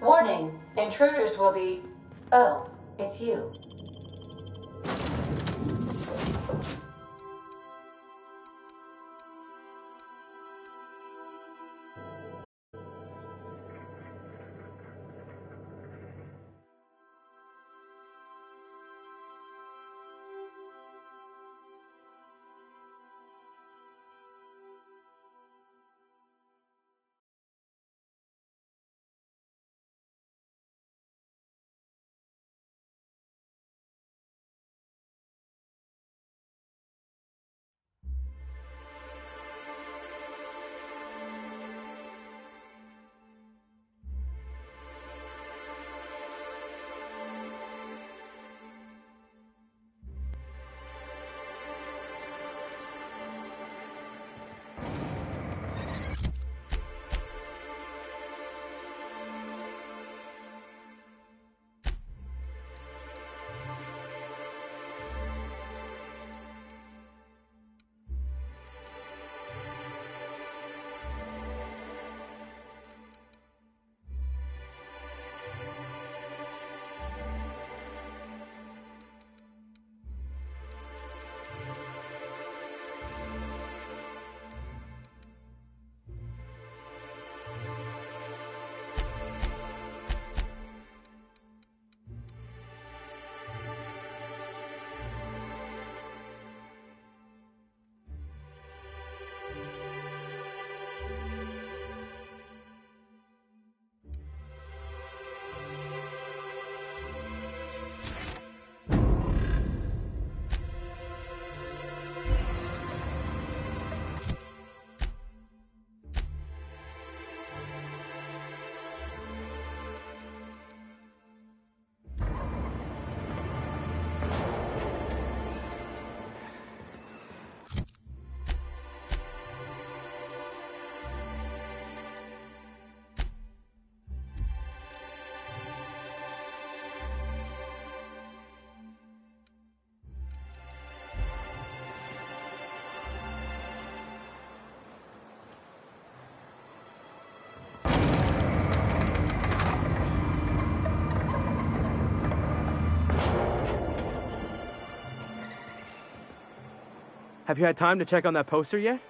Warning, intruders will be... Oh, it's you. Have you had time to check on that poster yet?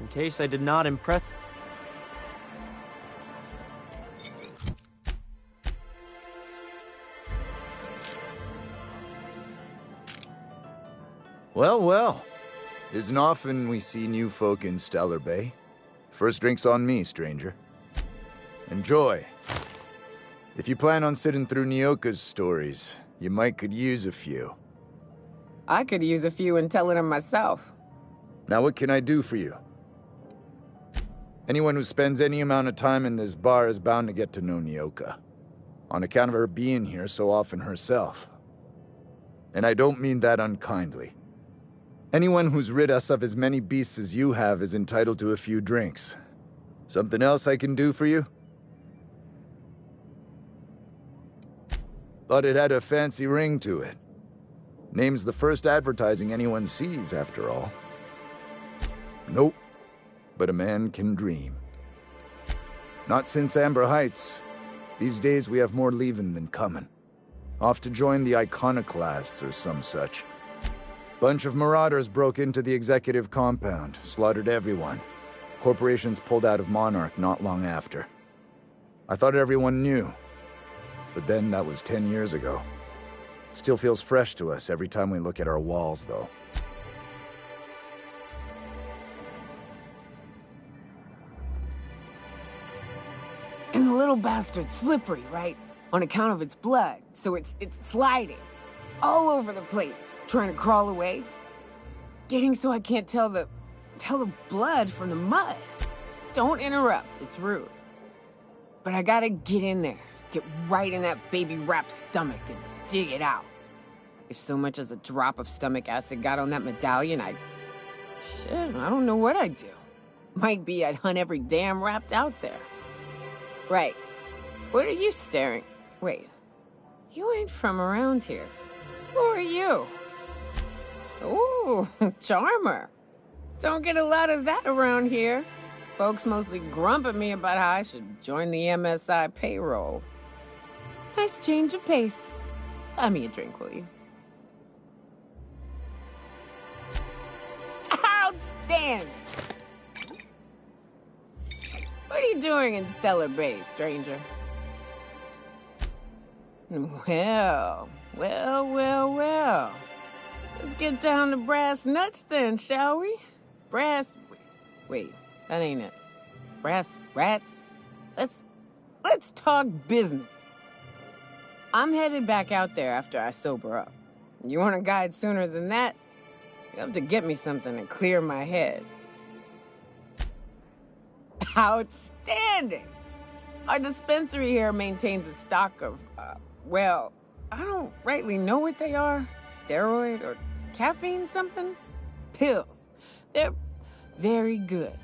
In case I did not impress... Well, well. Isn't often we see new folk in Stellar Bay. First drink's on me, stranger. Enjoy. If you plan on sitting through Nyoka's stories, you might could use a few. I could use a few and telling them myself. Now what can I do for you? Anyone who spends any amount of time in this bar is bound to get to know Nyoka, on account of her being here so often herself. And I don't mean that unkindly. Anyone who's rid us of as many beasts as you have is entitled to a few drinks. Something else I can do for you? Thought it had a fancy ring to it. Name's the first advertising anyone sees, after all. Nope. But a man can dream. Not since Amber Heights. These days we have more leaving than coming. Off to join the Iconoclasts or some such. Bunch of marauders broke into the executive compound, slaughtered everyone. Corporations pulled out of Monarch not long after. I thought everyone knew. But then that was 10 years ago. Still feels fresh to us every time we look at our walls, though. And the little bastard's slippery, right? On account of its blood, so it's sliding. All over the place, trying to crawl away. Getting so I can't tell the blood from the mud. Don't interrupt, it's rude. But I gotta get in there, get right in that baby rap's stomach and dig it out. If so much as a drop of stomach acid got on that medallion, Shit, I don't know what I'd do. Might be I'd hunt every damn Rapt out there. Right. What are you staring? Wait. You ain't from around here. Who are you? Ooh, charmer. Don't get a lot of that around here. Folks mostly grump at me about how I should join the MSI payroll. Nice change of pace. Buy me a drink, will you? Outstanding! What are you doing in Stellar Bay, stranger? Well. Let's get down to brass nuts then, shall we? Wait, that ain't it. Brass rats? Let's talk business. I'm headed back out there after I sober up. You want a guide sooner than that? You have to get me something to clear my head. Outstanding! Our dispensary here maintains a stock of, well, I don't rightly know what they are. Steroid or caffeine somethings? Pills. They're very good.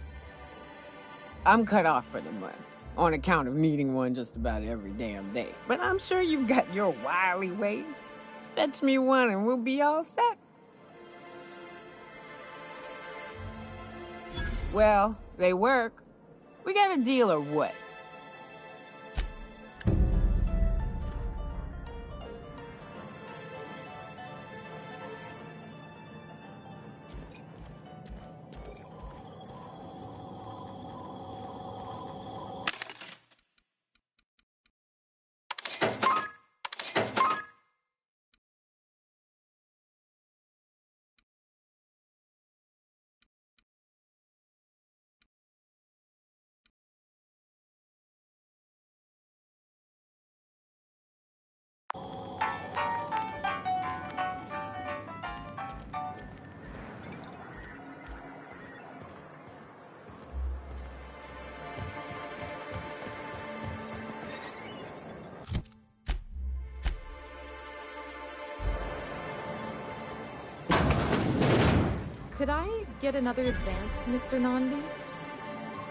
I'm cut off for the month, on account of needing one just about every damn day. But I'm sure you've got your wily ways. Fetch me one and we'll be all set. Well, they work. We got a deal or what? Could I get another advance, Mr. Nandi?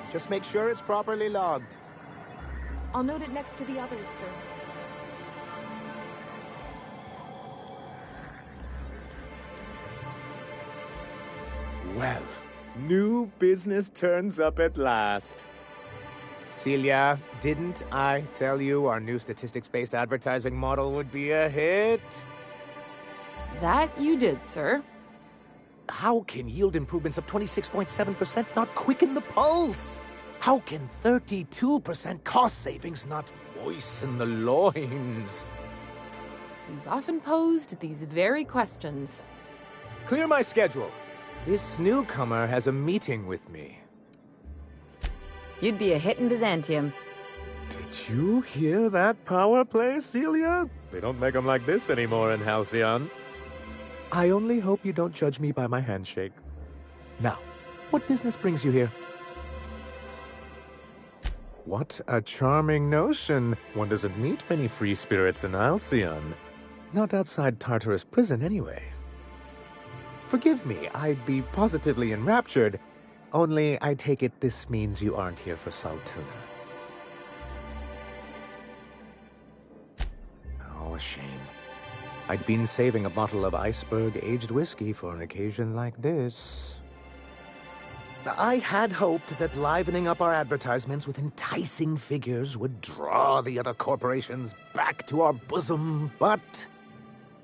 Just make sure it's properly logged. I'll note it next to the others, sir. Well, new business turns up at last. Celia, didn't I tell you our new statistics-based advertising model would be a hit? That you did, sir. How can yield improvements of 26.7% not quicken the pulse? How can 32% cost savings not moisten the loins? You've often posed these very questions. Clear my schedule. This newcomer has a meeting with me. You'd be a hit in Byzantium. Did you hear that power play, Celia? They don't make them like this anymore in Halcyon. I only hope you don't judge me by my handshake. Now, what business brings you here? What a charming notion. One doesn't meet many free spirits in Halcyon. Not outside Tartarus prison, anyway. Forgive me, I'd be positively enraptured. Only, I take it this means you aren't here for Saltuna. Oh, a shame. I'd been saving a bottle of iceberg-aged whiskey for an occasion like this. I had hoped that livening up our advertisements with enticing figures would draw the other corporations back to our bosom, but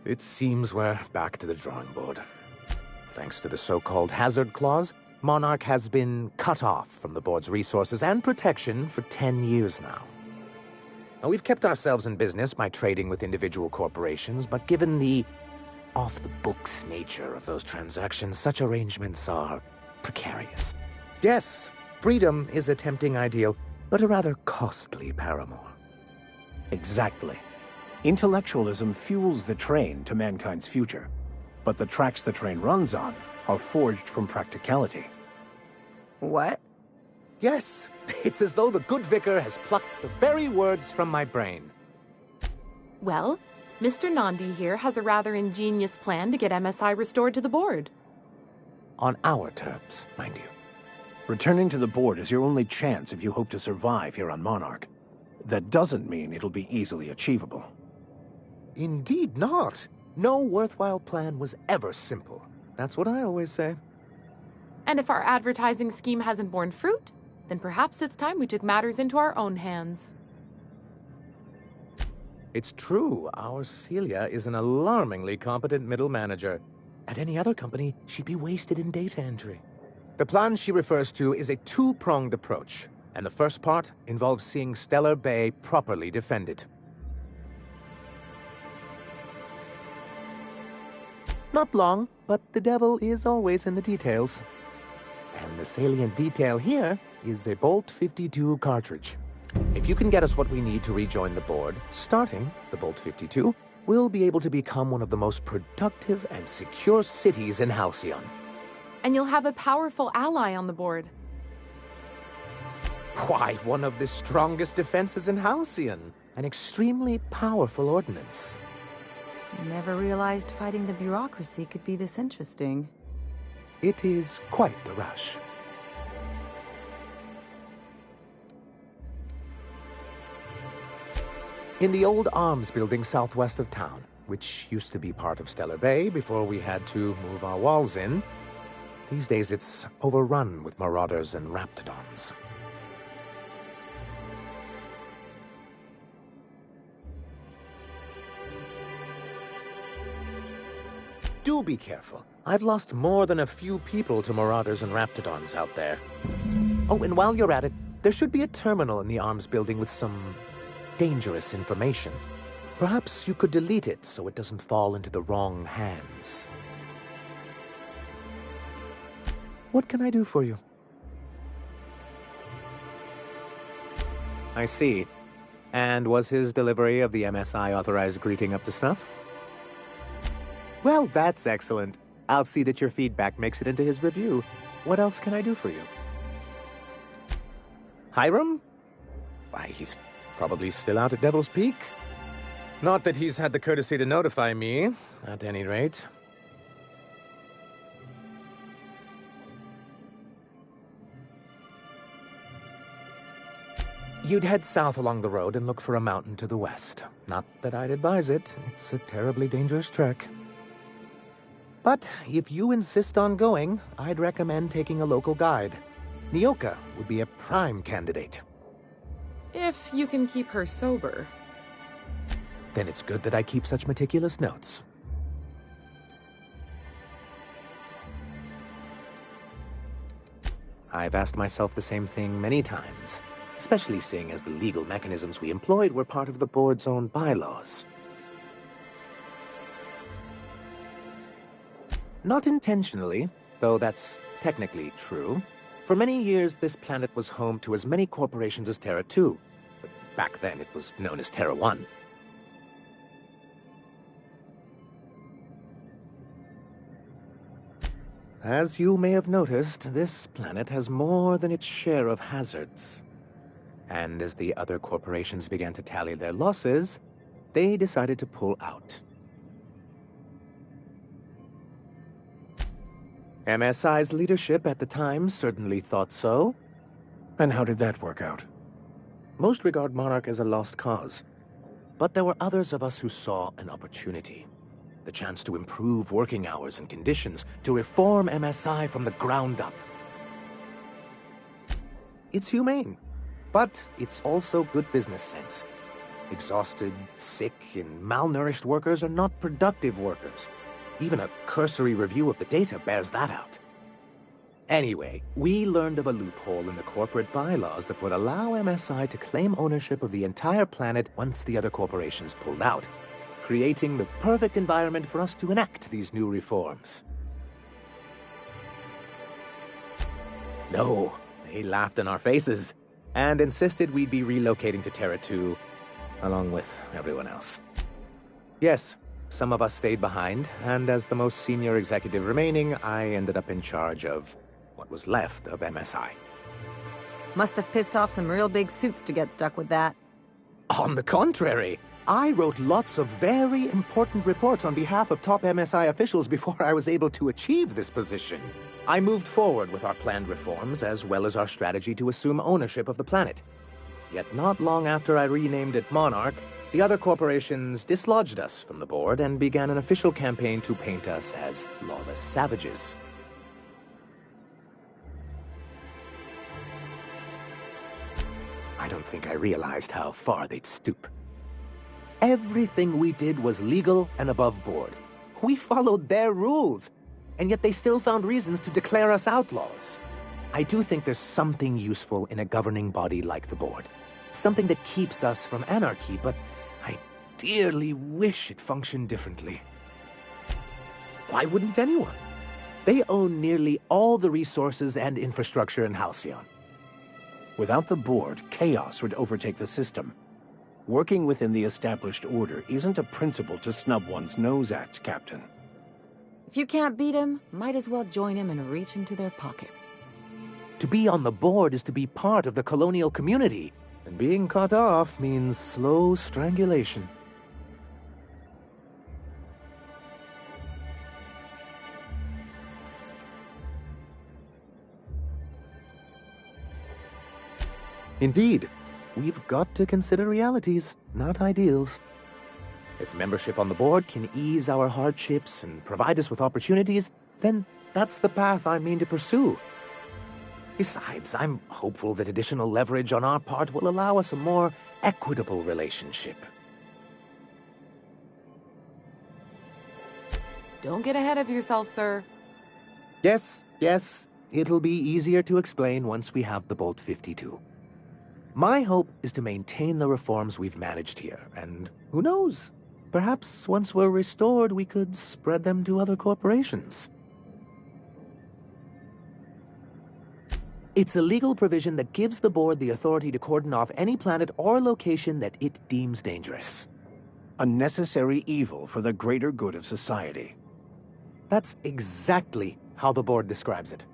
it seems we're back to the drawing board. Thanks to the so-called hazard clause, Monarch has been cut off from the board's resources and protection for 10 years now. Now, we've kept ourselves in business by trading with individual corporations, but given the off-the-books nature of those transactions, such arrangements are precarious. Yes, freedom is a tempting ideal, but a rather costly paramour. Exactly. Intellectualism fuels the train to mankind's future, but the tracks the train runs on are forged from practicality. What? Yes, it's as though the good vicar has plucked the very words from my brain. Well, Mr. Nandi here has a rather ingenious plan to get MSI restored to the board. On our terms, mind you. Returning to the board is your only chance if you hope to survive here on Monarch. That doesn't mean it'll be easily achievable. Indeed not. No worthwhile plan was ever simple. That's what I always say. And if our advertising scheme hasn't borne fruit, then perhaps it's time we took matters into our own hands. It's true, our Celia is an alarmingly competent middle manager. At any other company, she'd be wasted in data entry. The plan she refers to is a two-pronged approach, and the first part involves seeing Stellar Bay properly defended. Not long, but the devil is always in the details. And the salient detail here is a Bolt 52 cartridge. If you can get us what we need to rejoin the board, starting the Bolt 52, we'll be able to become one of the most productive and secure cities in Halcyon. And you'll have a powerful ally on the board. Why, one of the strongest defenses in Halcyon. An extremely powerful ordnance. Never realized fighting the bureaucracy could be this interesting. It is quite the rush. In the old arms building southwest of town, which used to be part of Stellar Bay before we had to move our walls in, these days it's overrun with marauders and raptidons. Do be careful. I've lost more than a few people to marauders and raptidons out there. Oh, and while you're at it, there should be a terminal in the arms building with some dangerous information. Perhaps you could delete it so it doesn't fall into the wrong hands. What can I do for you? I see. And was his delivery of the MSI authorized greeting up to snuff? Well, that's excellent. I'll see that your feedback makes it into his review. What else can I do for you? Hiram? Why, he's probably still out at Devil's Peak. Not that he's had the courtesy to notify me, at any rate. You'd head south along the road and look for a mountain to the west. Not that I'd advise it. It's a terribly dangerous trek. But if you insist on going, I'd recommend taking a local guide. Nyoka would be a prime candidate. If you can keep her sober. Then it's good that I keep such meticulous notes. I've asked myself the same thing many times, especially seeing as the legal mechanisms we employed were part of the board's own bylaws. Not intentionally, though that's technically true. For many years, this planet was home to as many corporations as Terra 2. But back then, it was known as Terra 1. As you may have noticed, this planet has more than its share of hazards. And as the other corporations began to tally their losses, they decided to pull out. MSI's leadership at the time certainly thought so. And how did that work out? Most regard Monarch as a lost cause. But there were others of us who saw an opportunity. The chance to improve working hours and conditions, to reform MSI from the ground up. It's humane, but it's also good business sense. Exhausted, sick, and malnourished workers are not productive workers. Even a cursory review of the data bears that out. Anyway, we learned of a loophole in the corporate bylaws that would allow MSI to claim ownership of the entire planet once the other corporations pulled out, creating the perfect environment for us to enact these new reforms. No, they laughed in our faces and insisted we'd be relocating to Terra 2, along with everyone else. Yes, some of us stayed behind, and as the most senior executive remaining, I ended up in charge of what was left of MSI. Must have pissed off some real big suits to get stuck with that. On the contrary, I wrote lots of very important reports on behalf of top MSI officials before I was able to achieve this position. I moved forward with our planned reforms, as well as our strategy to assume ownership of the planet. Yet not long after I renamed it Monarch, the other corporations dislodged us from the board and began an official campaign to paint us as lawless savages. I don't think I realized how far they'd stoop. Everything we did was legal and above board. We followed their rules, and yet they still found reasons to declare us outlaws. I do think there's something useful in a governing body like the board. Something that keeps us from anarchy, but I dearly wish it functioned differently. Why wouldn't anyone? They own nearly all the resources and infrastructure in Halcyon. Without the board, chaos would overtake the system. Working within the established order isn't a principle to snub one's nose at, Captain. If you can't beat him, might as well join him and reach into their pockets. To be on the board is to be part of the colonial community, and being cut off means slow strangulation. Indeed, we've got to consider realities, not ideals. If membership on the board can ease our hardships and provide us with opportunities, then that's the path I mean to pursue. Besides, I'm hopeful that additional leverage on our part will allow us a more equitable relationship. Don't get ahead of yourself, sir. Yes, it'll be easier to explain once we have the Bolt 52. My hope is to maintain the reforms we've managed here, and who knows? Perhaps once we're restored, we could spread them to other corporations. It's a legal provision that gives the board the authority to cordon off any planet or location that it deems dangerous. A necessary evil for the greater good of society. That's exactly how the board describes it.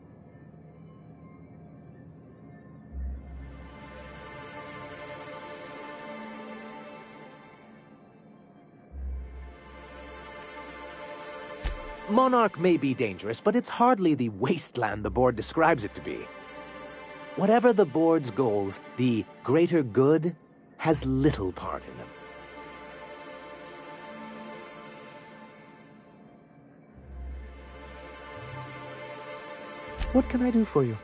Monarch may be dangerous, but it's hardly the wasteland the board describes it to be. Whatever the board's goals, the greater good has little part in them. What can I do for you?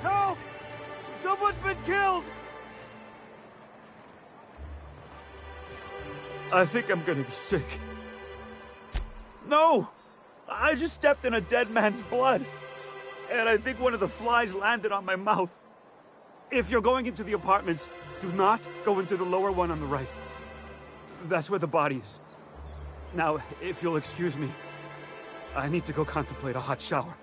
Help! Someone's been killed! I think I'm gonna be sick. No! I just stepped in a dead man's blood. And I think one of the flies landed on my mouth. If you're going into the apartments, do not go into the lower one on the right. That's where the body is. Now, if you'll excuse me, I need to go contemplate a hot shower.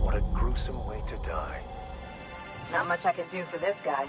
What a gruesome way to die. Not much I can do for this guy.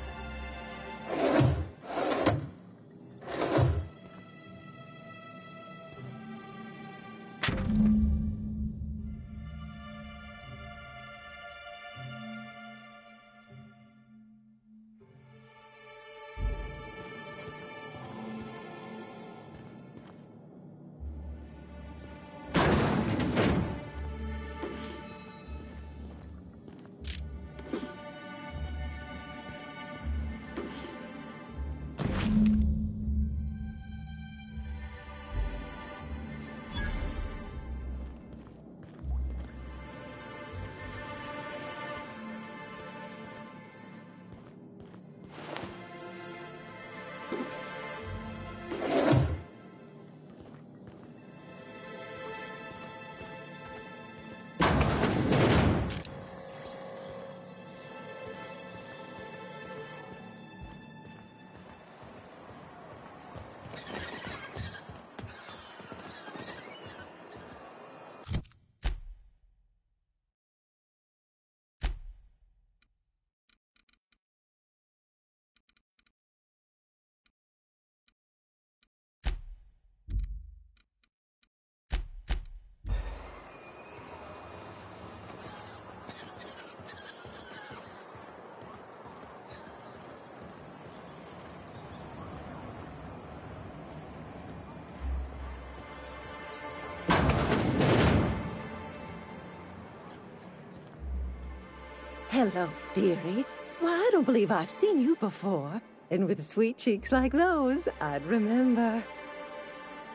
Hello, dearie. Why, I don't believe I've seen you before. And with sweet cheeks like those, I'd remember.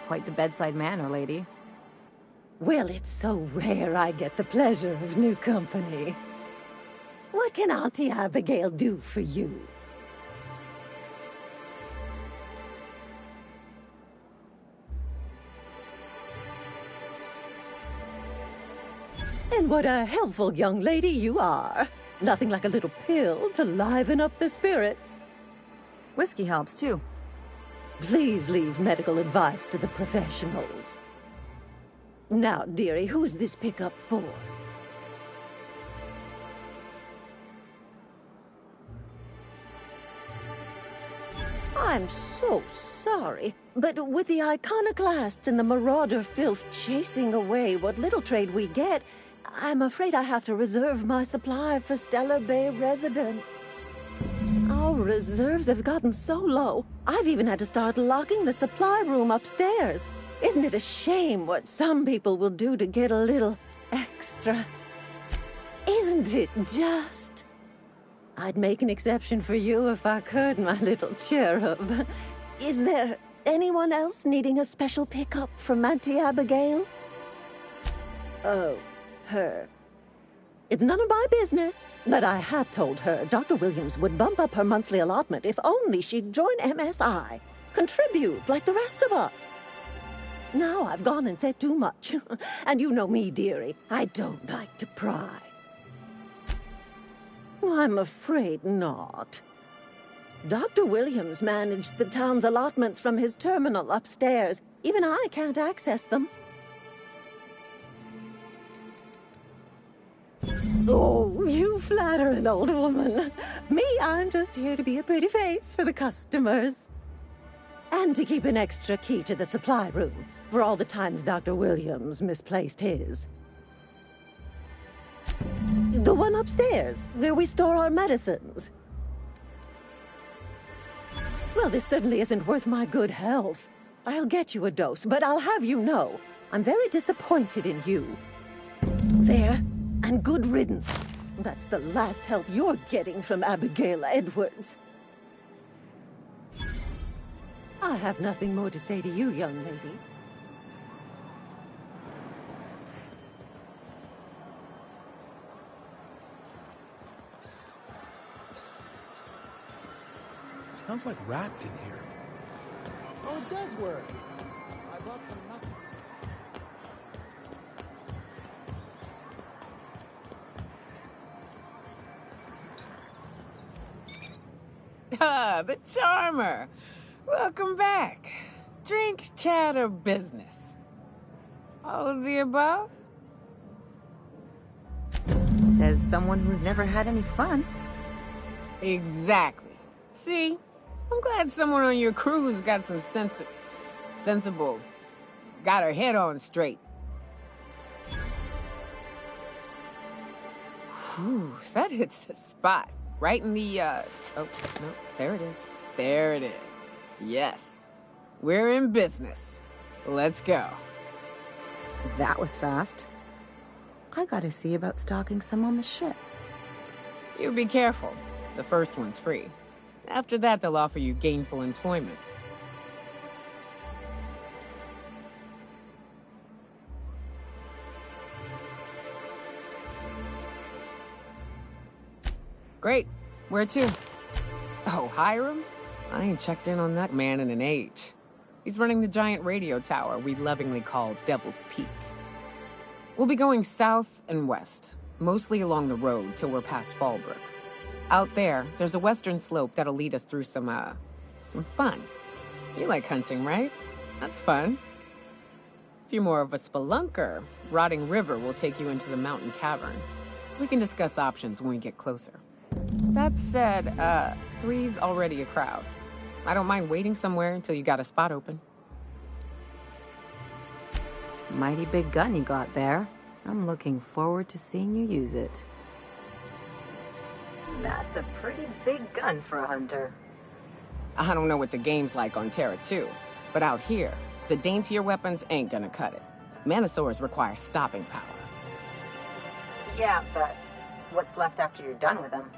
Quite the bedside manner, lady. Well, it's so rare I get the pleasure of new company. What can Auntie Abigail do for you? And what a helpful young lady you are. Nothing like a little pill to liven up the spirits. Whiskey helps, too. Please leave medical advice to the professionals. Now, dearie, who's this pickup for? I'm so sorry, but with the iconoclasts and the marauder filth chasing away what little trade we get, I'm afraid I have to reserve my supply for Stellar Bay residents. Our reserves have gotten so low, I've even had to start locking the supply room upstairs. Isn't it a shame what some people will do to get a little extra? Isn't it just? I'd make an exception for you if I could, my little cherub. Is there anyone else needing a special pickup from Auntie Abigail? Oh, her. It's none of my business, but I have told her Dr. Williams would bump up her monthly allotment if only she'd join MSI. Contribute like the rest of us. Now I've gone and said too much. And you know me, dearie. I don't like to pry. I'm afraid not. Dr. Williams managed the town's allotments from his terminal upstairs. Even I can't access them. Oh, you flatter an old woman. Me, I'm just here to be a pretty face for the customers. And to keep an extra key to the supply room for all the times Dr. Williams misplaced his. The one upstairs, where we store our medicines. Well, this certainly isn't worth my good health. I'll get you a dose, but I'll have you know, I'm very disappointed in you. There, and good riddance. That's the last help you're getting from Abigail Edwards. I have nothing more to say to you, young lady. Smells like wrapped in here. Oh, it does work. I bought some mushrooms. Ah, the Charmer. Welcome back. Drink, chat, or business? All of the above? Says someone who's never had any fun. Exactly. See? I'm glad someone on your crew's got some sensible. Got her head on straight. Whew, that hits the spot. Right in the, oh, no, there it is. There it is. Yes. We're in business. Let's go. That was fast. I gotta see about stocking some on the ship. You be careful. The first one's free. After that, they'll offer you gainful employment. Great. Where to? Oh, Hiram? I ain't checked in on that man in an age. He's running the giant radio tower we lovingly call Devil's Peak. We'll be going south and west, mostly along the road till we're past Fallbrook. Out there, there's a western slope that'll lead us through some fun. You like hunting, right? That's fun. If you're more of a spelunker, Rotting River will take you into the mountain caverns. We can discuss options when we get closer. That said, 3's already a crowd. I don't mind waiting somewhere until you got a spot open. Mighty big gun you got there. I'm looking forward to seeing you use it. That's a pretty big gun for a hunter. I don't know what the game's like on Terra 2, but out here, the daintier weapons ain't gonna cut it. Manosaurs require stopping power. Yeah, but What's left after you're done with them?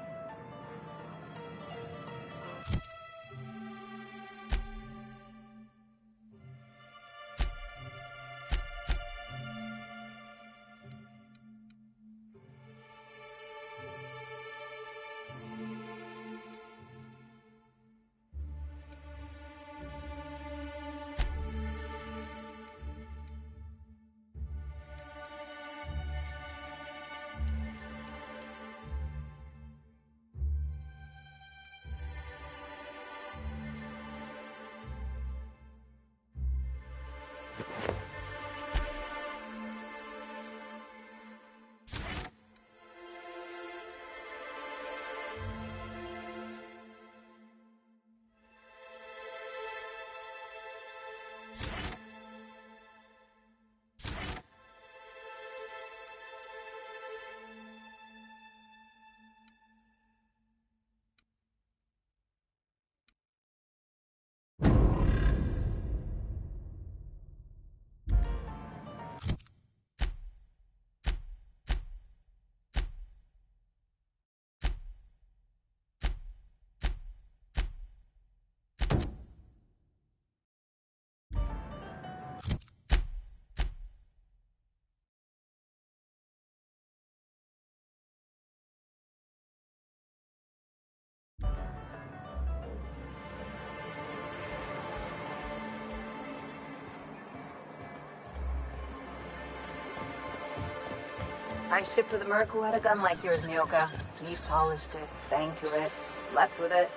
I shipped with a merc who had a gun like yours, Nyoka. He polished it, sang to it, slept with it.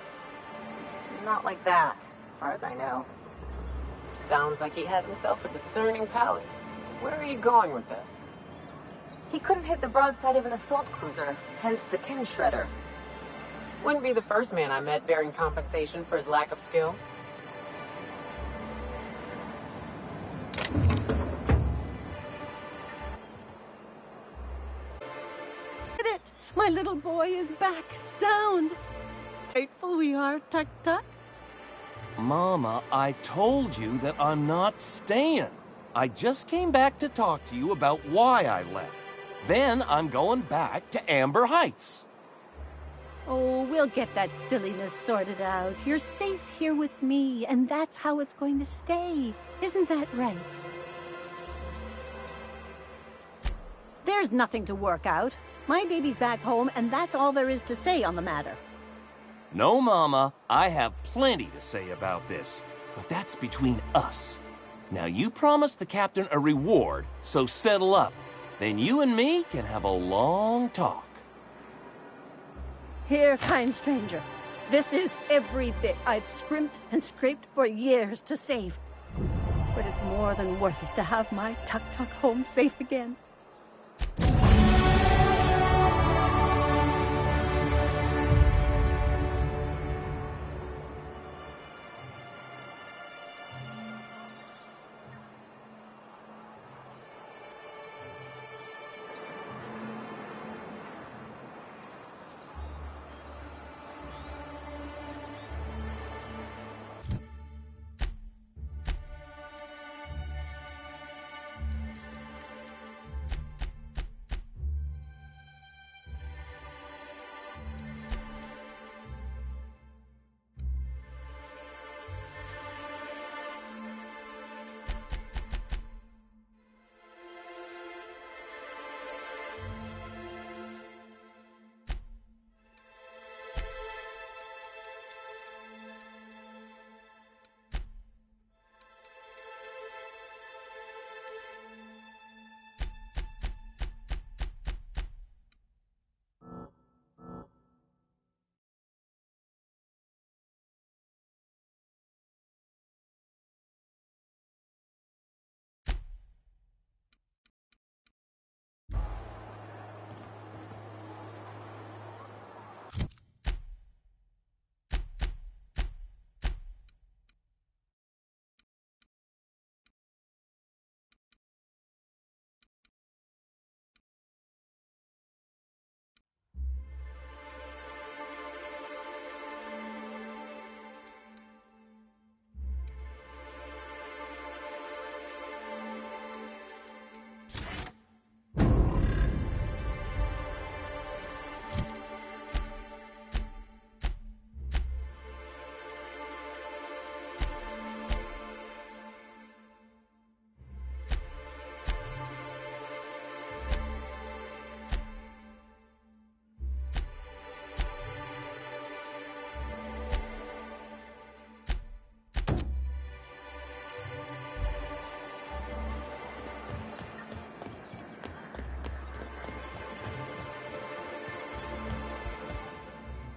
Not like that, as far as I know. Sounds like he had himself a discerning palate. Where are you going with this? He couldn't hit the broadside of an assault cruiser, hence the tin shredder. Wouldn't be the first man I met bearing compensation for his lack of skill. My little boy is back, sound. Grateful we are, Tuk Tuk. Mama, I told you that I'm not staying. I just came back to talk to you about why I left. Then I'm going back to Amber Heights. Oh, we'll get that silliness sorted out. You're safe here with me, and that's how it's going to stay. Isn't that right? There's nothing to work out. My baby's back home, and that's all there is to say on the matter. No, Mama, I have plenty to say about this, but that's between us. Now, you promised the captain a reward, so settle up. Then you and me can have a long talk. Here, kind stranger. This is every bit I've scrimped and scraped for years to save. But it's more than worth it to have my Tuk Tuk home safe again.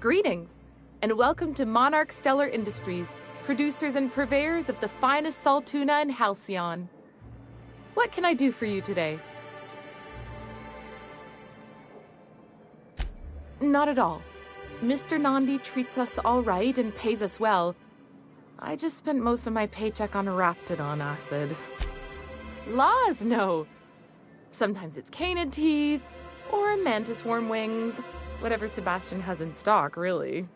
Greetings, and welcome to Monarch Stellar Industries, producers and purveyors of the finest salt tuna in Halcyon. What can I do for you today? Not at all. Mr. Nandi treats us all right and pays us well. I just spent most of my paycheck on Raptidon acid. Laws, no. Sometimes it's canid teeth, or mantis worm wings, whatever Sebastian has in stock, really.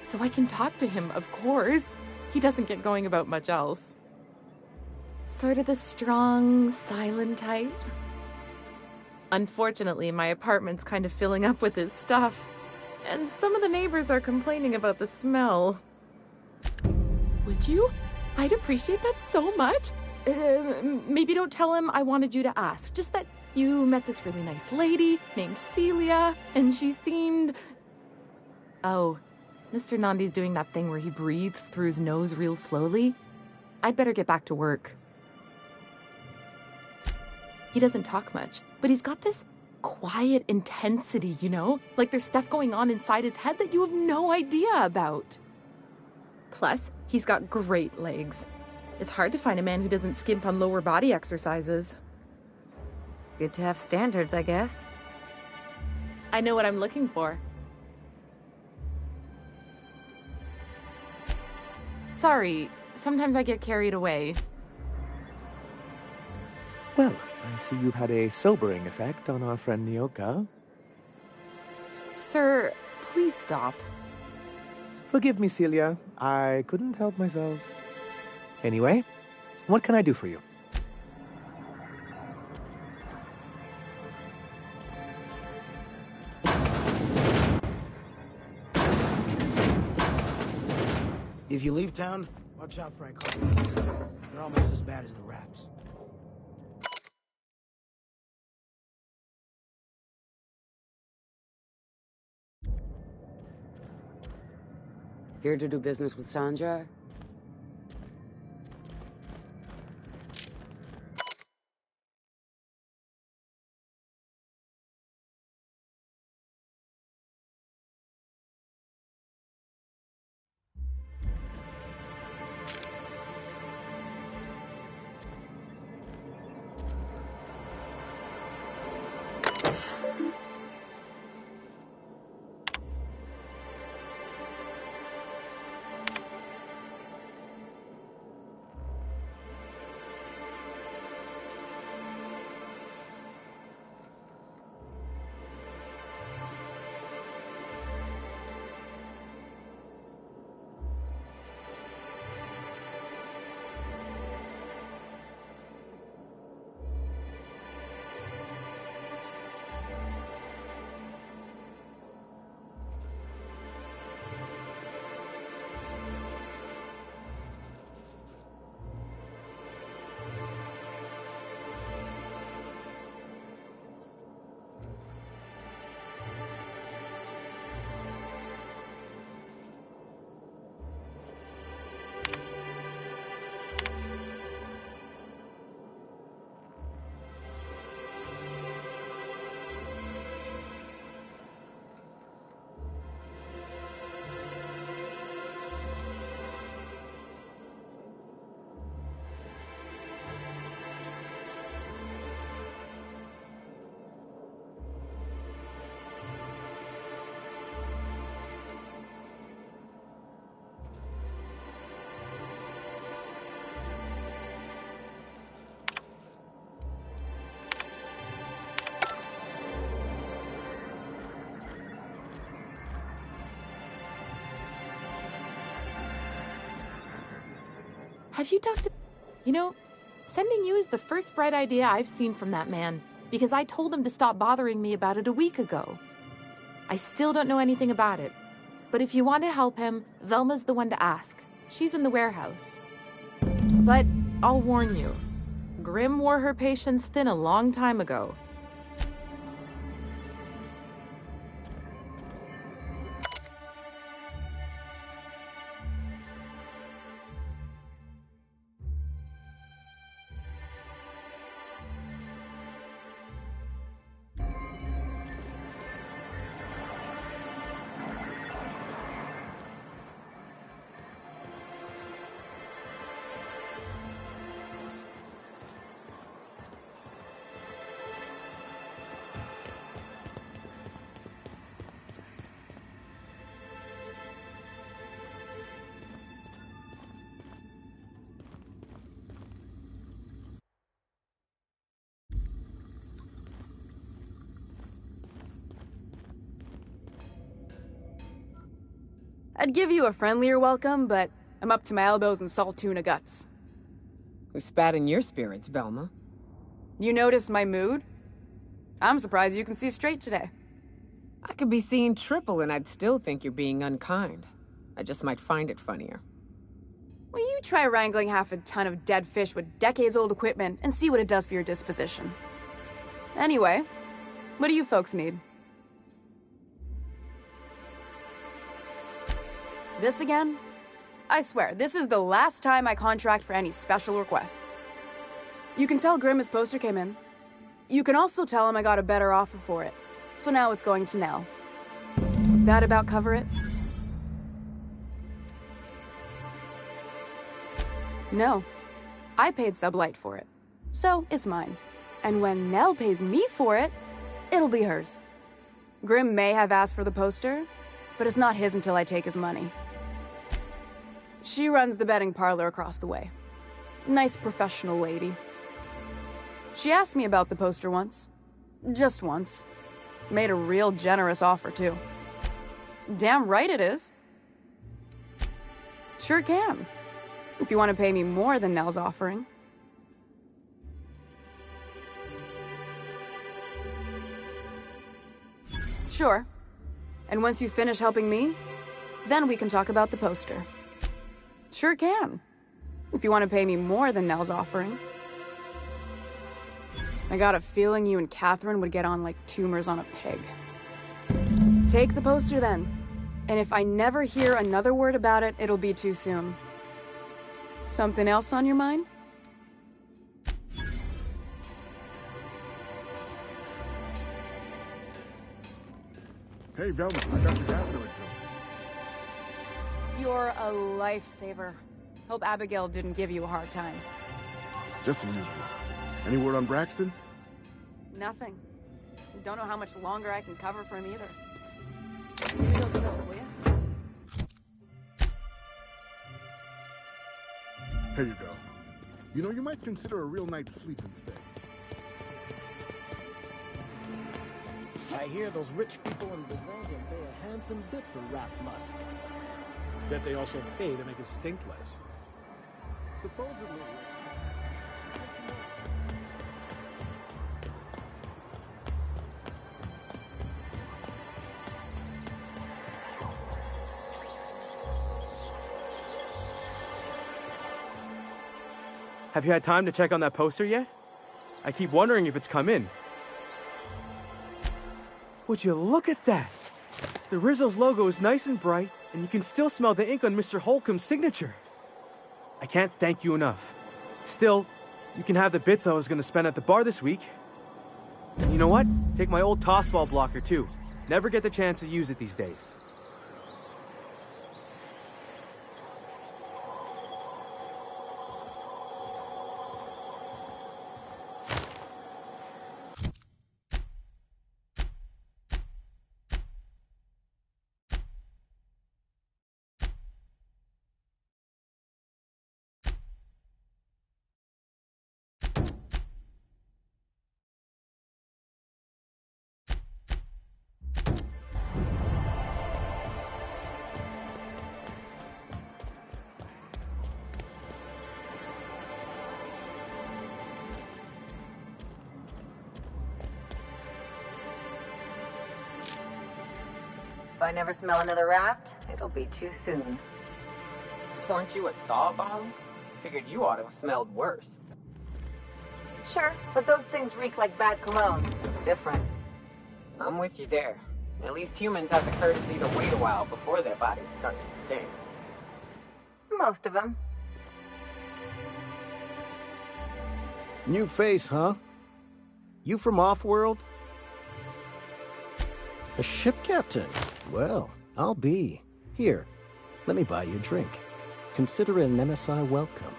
So I can talk to him, of course. He doesn't get going about much else. Sort of the strong, silent type. Unfortunately, my apartment's kind of filling up with his stuff, and some of the neighbors are complaining about the smell. Would you? I'd appreciate that so much. Maybe don't tell him I wanted you to ask, just that you met this really nice lady named Celia, and she seemed... Oh, Mr. Nandi's doing that thing where he breathes through his nose real slowly. I'd better get back to work. He doesn't talk much, but he's got this quiet intensity, you know? Like there's stuff going on inside his head that you have no idea about. Plus, he's got great legs. It's hard to find a man who doesn't skimp on lower body exercises. Good to have standards, I guess. I know what I'm looking for. Sorry, sometimes I get carried away. Well, I see you've had a sobering effect on our friend Nyoka. Sir, please stop. Forgive me, Celia. I couldn't help myself. Anyway, what can I do for you? If you leave town, watch out for Iconic. They're almost as bad as the Raps. Here to do business with Sanjar? Have you talked to... You know, sending you is the first bright idea I've seen from that man, because I told him to stop bothering me about it a week ago. I still don't know anything about it, but if you want to help him, Velma's the one to ask. She's in the warehouse. But I'll warn you, Grim wore her patience thin a long time ago. I'd give you a friendlier welcome, but I'm up to my elbows in salt tuna guts. Who spat in your spirits, Velma? You noticed my mood? I'm surprised you can see straight today. I could be seeing triple and I'd still think you're being unkind. I just might find it funnier. Well, you try wrangling half a ton of dead fish with decades-old equipment and see what it does for your disposition. Anyway, what do you folks need? This again? I swear, this is the last time I contract for any special requests. You can tell Grimm his poster came in. You can also tell him I got a better offer for it. So now it's going to Nell. That about cover it? No. I paid Sublight for it. So it's mine. And when Nell pays me for it, it'll be hers. Grimm may have asked for the poster, but it's not his until I take his money. She runs the betting parlor across the way. Nice professional lady. She asked me about the poster once. Just once. Made a real generous offer, too. Damn right it is. Sure can. If you want to pay me more than Nell's offering. Sure. And once you finish helping me, then we can talk about the poster. Sure can. If you want to pay me more than Nell's offering. I got a feeling you and Catherine would get on like tumors on a pig. Take the poster then. And if I never hear another word about it, it'll be too soon. Something else on your mind? Hey, Velma, I got your cannabinoid pills. You're a lifesaver. Hope Abigail didn't give you a hard time. Just the usual. Any word on Braxton? Nothing. Don't know how much longer I can cover for him either. Give me those pills, will you? Here you go. You know, you might consider a real night's sleep instead. I hear those rich people in Byzantium pay a handsome bit for rat musk. Bet they also pay to make it stink less. Supposedly... Have you had time to check on that poster yet? I keep wondering if it's come in. Would you look at that? The Rizzo's logo is nice and bright, and you can still smell the ink on Mr. Holcomb's signature. I can't thank you enough. Still, you can have the bits I was going to spend at the bar this week. And you know what? Take my old tossball blocker, too. Never get the chance to use it these days. If I never smell another rat, it'll be too soon. Weren't you a sawbones? Figured you ought to have smelled worse. Sure, but those things reek like bad cologne. Different. I'm with you there. At least humans have the courtesy to wait a while before their bodies start to stink. Most of them. New face, huh? You from Offworld? A ship captain? Well, I'll be. Here, let me buy you a drink. Consider it an MSI welcome.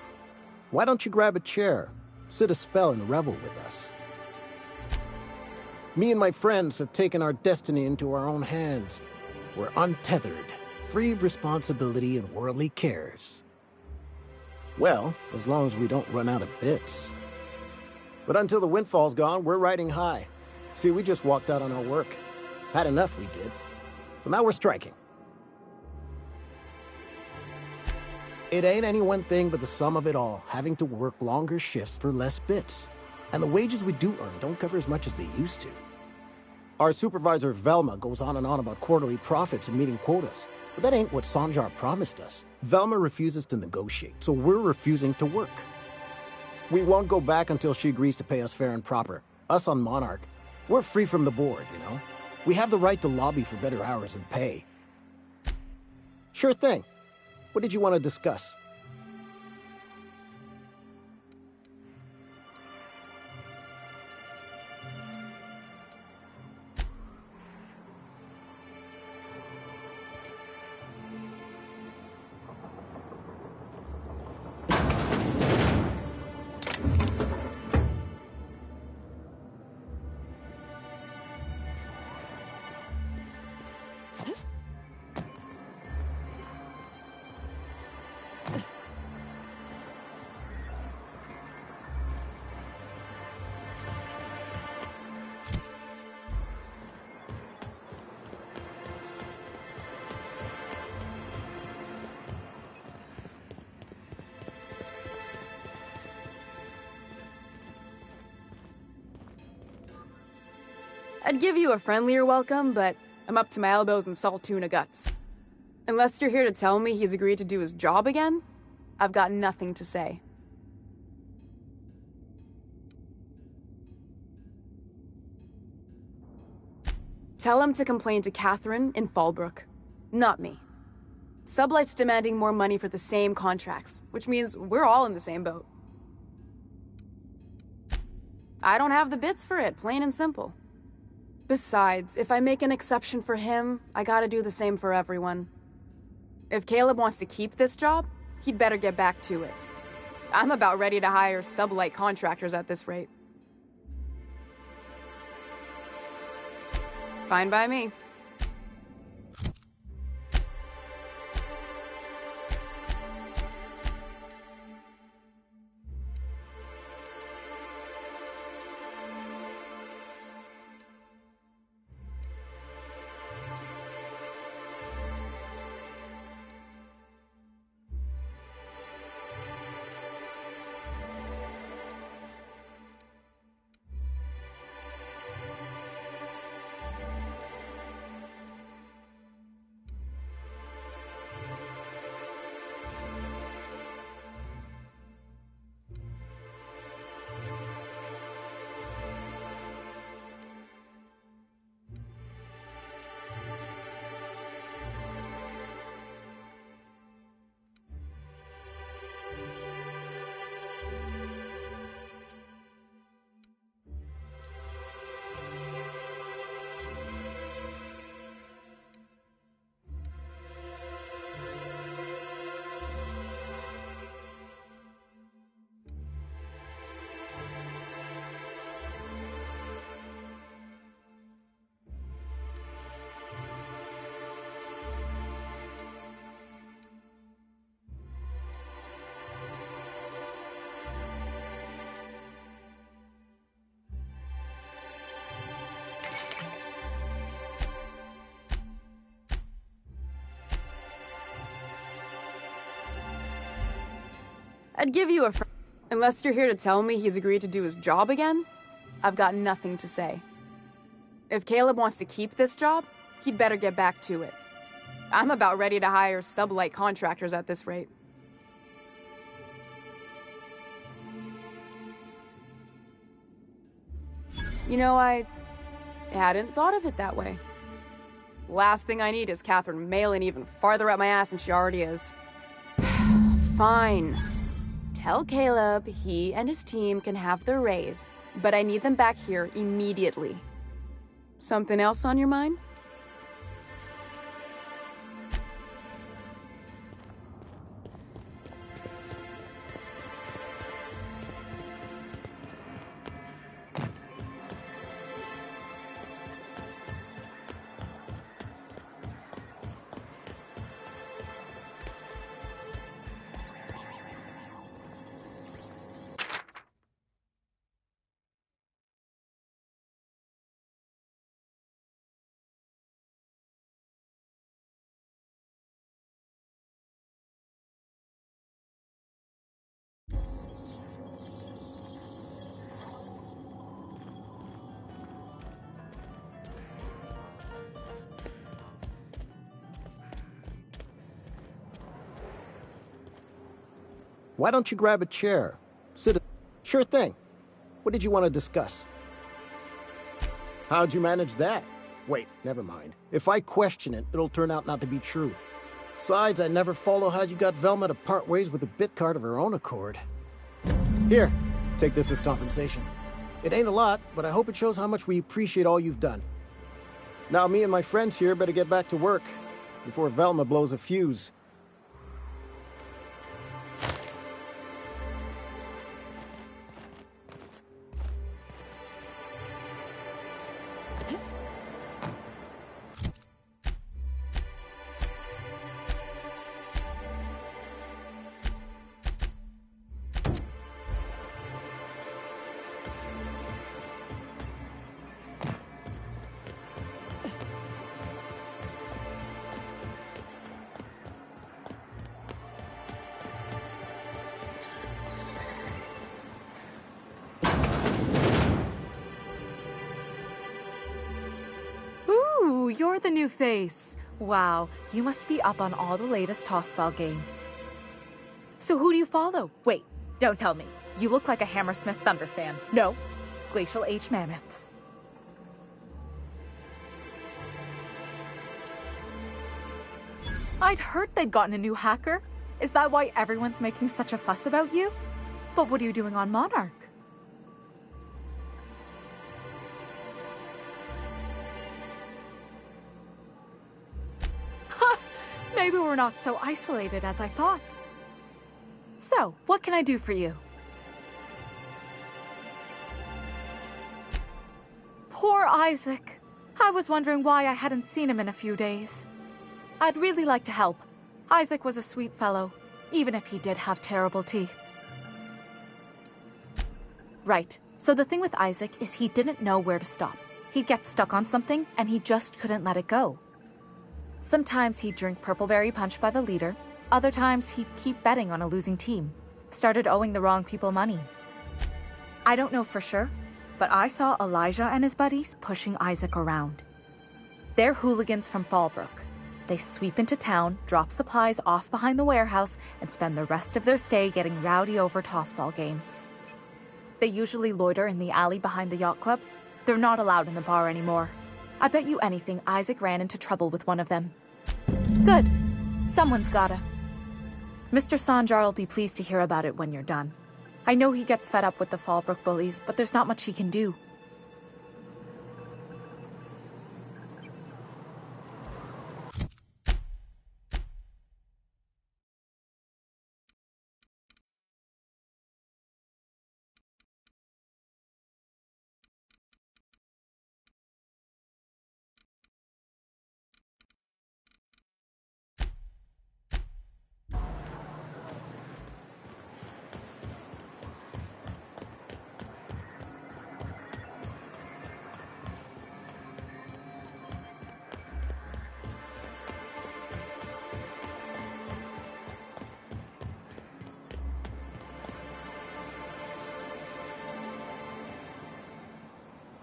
Why don't you grab a chair, sit a spell and revel with us? Me and my friends have taken our destiny into our own hands. We're untethered, free of responsibility and worldly cares. Well, as long as we don't run out of bits. But until the windfall's gone, we're riding high. See, we just walked out on our work. Had enough, we did. So now we're striking. It ain't any one thing but the sum of it all, having to work longer shifts for less bits. And the wages we do earn don't cover as much as they used to. Our supervisor, Velma, goes on and on about quarterly profits and meeting quotas. But that ain't what Sanjar promised us. Velma refuses to negotiate, so we're refusing to work. We won't go back until she agrees to pay us fair and proper. Us on Monarch, we're free from the board, you know? We have the right to lobby for better hours and pay. Sure thing. What did you want to discuss? I'd give you a friendlier welcome, but I'm up to my elbows in salt tuna guts. Unless you're here to tell me he's agreed to do his job again, I've got nothing to say. Tell him to complain to Catherine in Fallbrook, not me. Sublight's demanding more money for the same contracts, which means we're all in the same boat. I don't have the bits for it, plain and simple. Besides, if I make an exception for him, I gotta do the same for everyone. If Caleb wants to keep this job, he'd better get back to it. I'm about ready to hire Sublight contractors at this rate. Fine by me. I'd give you a unless you're here to tell me he's agreed to do his job again, I've got nothing to say. If Caleb wants to keep this job, he'd better get back to it. I'm about ready to hire Sublight contractors at this rate. You know, I hadn't thought of it that way. Last thing I need is Catherine mailing even farther up my ass than she already is. Fine. Tell Caleb he and his team can have their raise, but I need them back here immediately. Something else on your mind? Why don't you grab a chair? Sit. Sure thing. What did you want to discuss? How'd you manage that? Wait, never mind. If I question it, it'll turn out not to be true. Besides, I never follow how you got Velma to part ways with the bit card of her own accord. Here, take this as compensation. It ain't a lot, but I hope it shows how much we appreciate all you've done. Now me and my friends here better get back to work before Velma blows a fuse. Ooh, you're the new face. Wow, you must be up on all the latest Tossball games. So who do you follow? Wait, don't tell me. You look like a Hammersmith Thunder fan. No, Glacial H Mammoths. I'd heard they'd gotten a new hacker. Is that why everyone's making such a fuss about you? But what are you doing on Monarch? Maybe we're not so isolated as I thought. So, what can I do for you? Poor Isaac. I was wondering why I hadn't seen him in a few days. I'd really like to help. Isaac was a sweet fellow, even if he did have terrible teeth. Right. So the thing with Isaac is he didn't know where to stop. He'd get stuck on something, and he just couldn't let it go. Sometimes he'd drink Purpleberry Punch by the liter. Other times he'd keep betting on a losing team. Started owing the wrong people money. I don't know for sure, but I saw Elijah and his buddies pushing Isaac around. They're hooligans from Fallbrook. They sweep into town, drop supplies off behind the warehouse, and spend the rest of their stay getting rowdy over tossball games. They usually loiter in the alley behind the yacht club. They're not allowed in the bar anymore. I bet you anything Isaac ran into trouble with one of them. Good. Someone's gotta. Mr. Sanjar will be pleased to hear about it when you're done. I know he gets fed up with the Fallbrook bullies, but there's not much he can do.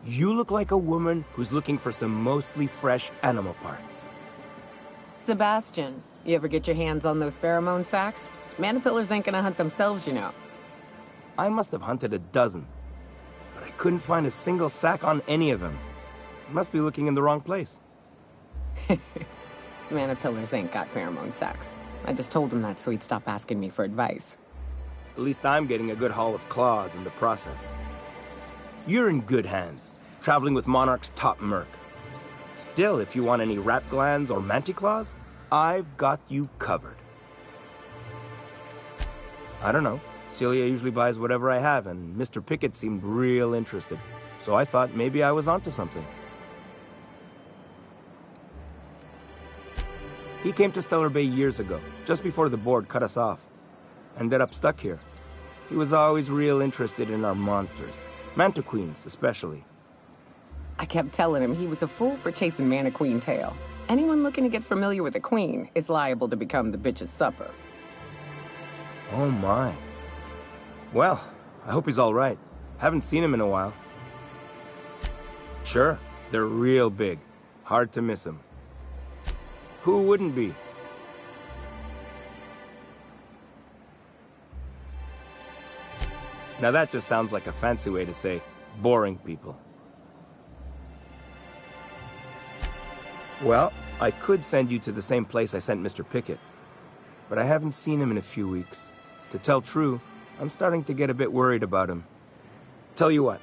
You look like a woman who's looking for some mostly fresh animal parts. Sebastian, you ever get your hands on those pheromone sacks? Manipillars ain't gonna hunt themselves, you know. I must have hunted a dozen, but I couldn't find a single sack on any of them. Must be looking in the wrong place. Manipillars ain't got pheromone sacks. I just told him that so he'd stop asking me for advice. At least I'm getting a good haul of claws in the process. You're in good hands, traveling with Monarch's top merc. Still, if you want any rat glands or manticlaws, I've got you covered. I don't know. Celia usually buys whatever I have, and Mr. Pickett seemed real interested. So I thought maybe I was onto something. He came to Stellar Bay years ago, just before the board cut us off. Ended up stuck here. He was always real interested in our monsters. Mantiqueens, especially. I kept telling him he was a fool for chasing Mantiqueen tail. Anyone looking to get familiar with a queen is liable to become the bitch's supper. Oh my. Well, I hope he's all right. Haven't seen him in a while. Sure, they're real big. Hard to miss him. Who wouldn't be? Now that just sounds like a fancy way to say boring people. Well, I could send you to the same place I sent Mr. Pickett, but I haven't seen him in a few weeks. To tell true, I'm starting to get a bit worried about him. Tell you what,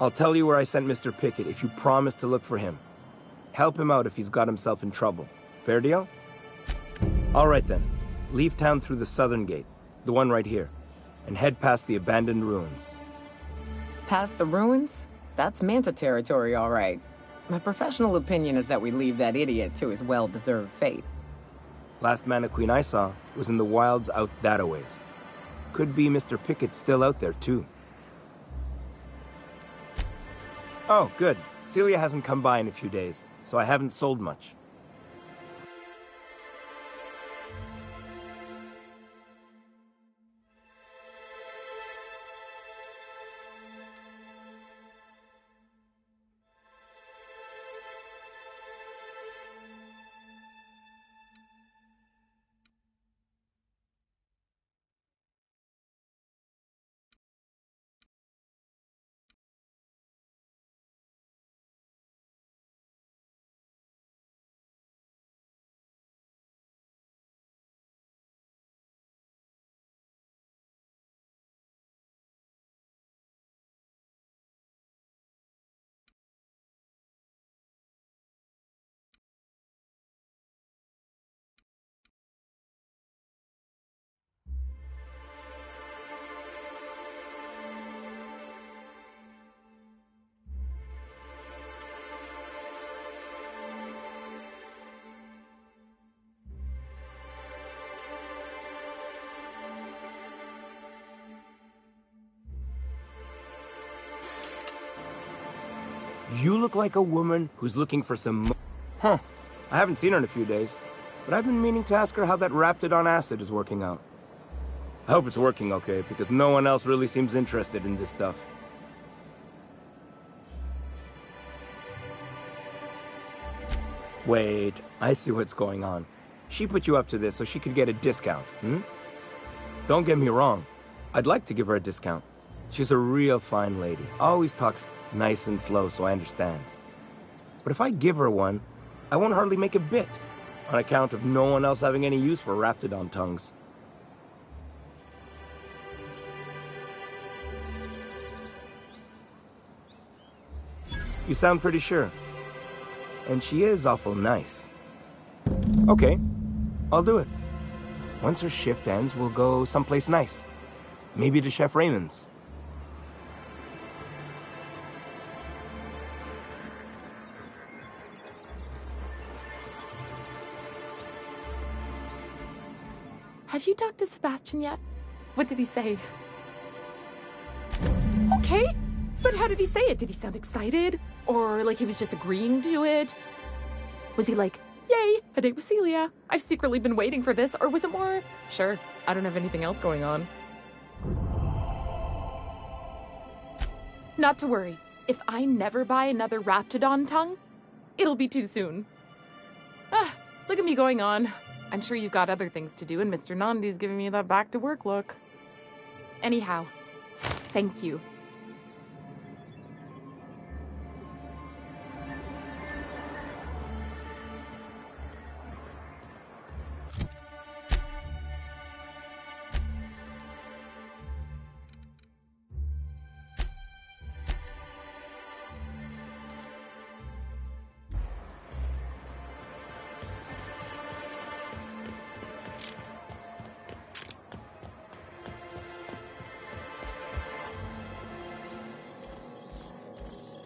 I'll tell you where I sent Mr. Pickett if you promise to look for him. Help him out if he's got himself in trouble. Fair deal? All right then. Leave town through the southern gate, the one right here, and head past the abandoned ruins. Past the ruins? That's Manta territory, all right. My professional opinion is that we leave that idiot to his well-deserved fate. Last Mantiqueen I saw was in the wilds out that-a-ways. Could be Mr. Pickett still out there, too. Oh, good. Celia hasn't come by in a few days, so I haven't sold much. You look like a woman who's looking for some Huh. I haven't seen her in a few days, but I've been meaning to ask her how that Raptidon acid is working out. I hope it's working okay, because no one else really seems interested in this stuff. Wait, I see what's going on. She put you up to this so she could get a discount, hmm? Don't get me wrong. I'd like to give her a discount. She's a real fine lady. Always talks nice and slow, so I understand. But if I give her one, I won't hardly make a bit, on account of no one else having any use for Raptidon tongues. You sound pretty sure. And she is awful nice. Okay, I'll do it. Once her shift ends, we'll go someplace nice. Maybe to Chef Raymond's. Have you talked to Sebastian yet? What did he say? Okay, but how did he say it? Did he sound excited? Or like he was just agreeing to it? Was he like, yay, a date with Celia. I've secretly been waiting for this. Or was it more, sure, I don't have anything else going on. Not to worry. If I never buy another Raptidon tongue, it'll be too soon. Ah, look at me going on. I'm sure you've got other things to do, and Mr. Nandi's giving me that back-to-work look. Anyhow, thank you.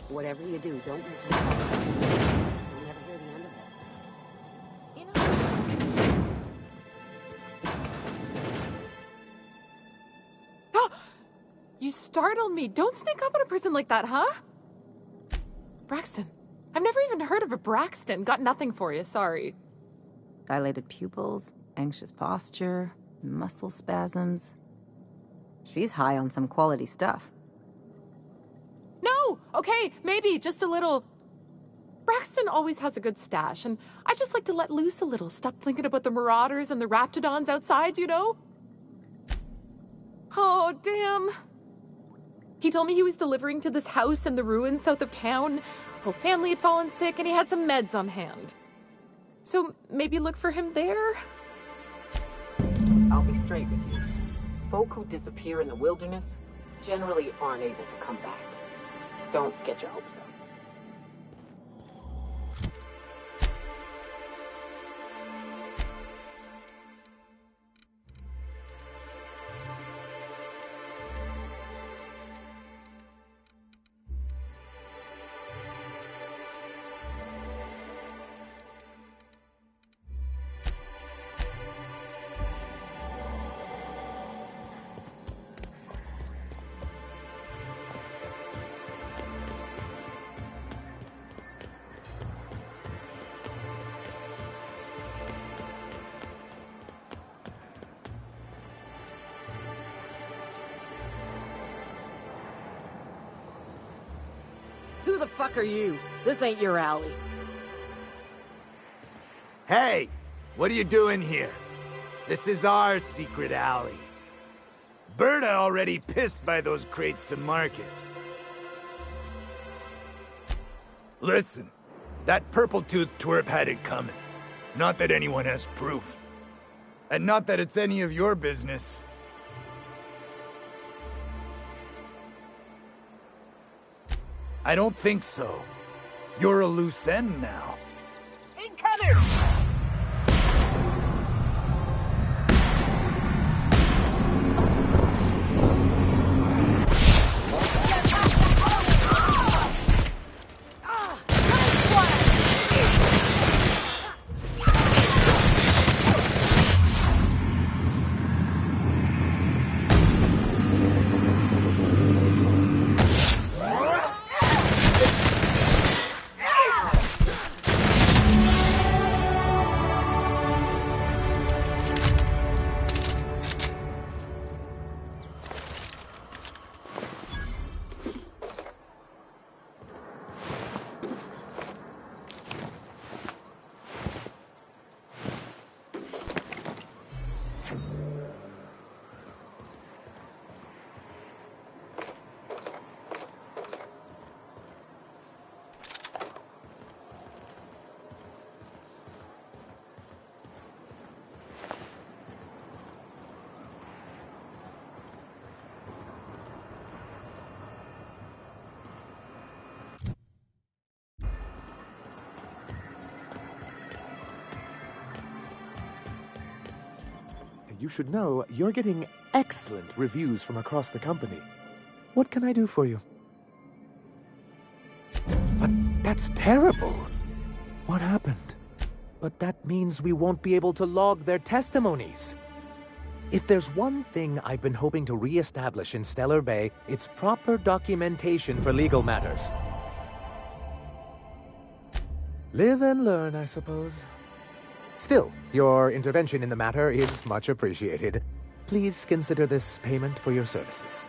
Whatever you do, don't mention it. You'll never hear the end of it. You startled me. Don't sneak up on a person like that, huh? Braxton. I've never even heard of a Braxton. Got nothing for you, sorry. Dilated pupils, anxious posture, muscle spasms. She's high on some quality stuff. No! Okay, maybe, just a little. Braxton always has a good stash, and I just like to let loose a little. Stop thinking about the Marauders and the Raptidons outside, you know? Oh, damn. He told me he was delivering to this house in the ruins south of town. Whole family had fallen sick and he had some meds on hand. So maybe look for him there? I'll be straight with you. Folk who disappear in the wilderness generally aren't able to come back. Don't get your hopes up. Who the fuck are you? This ain't your alley. Hey, what are you doing here? This is our secret alley. Berta already pissed by those crates to market. Listen, that purple-toothed twerp had it coming. Not that anyone has proof. And not that it's any of your business. I don't think so. You're a loose end now. Incoming! You should know you're getting excellent reviews from across the company. What can I do for you? But that's terrible. What happened? But that means we won't be able to log their testimonies. If there's one thing I've been hoping to re-establish in Stellar Bay, it's proper documentation for legal matters. Live and learn, I suppose. Still, your intervention in the matter is much appreciated. Please consider this payment for your services.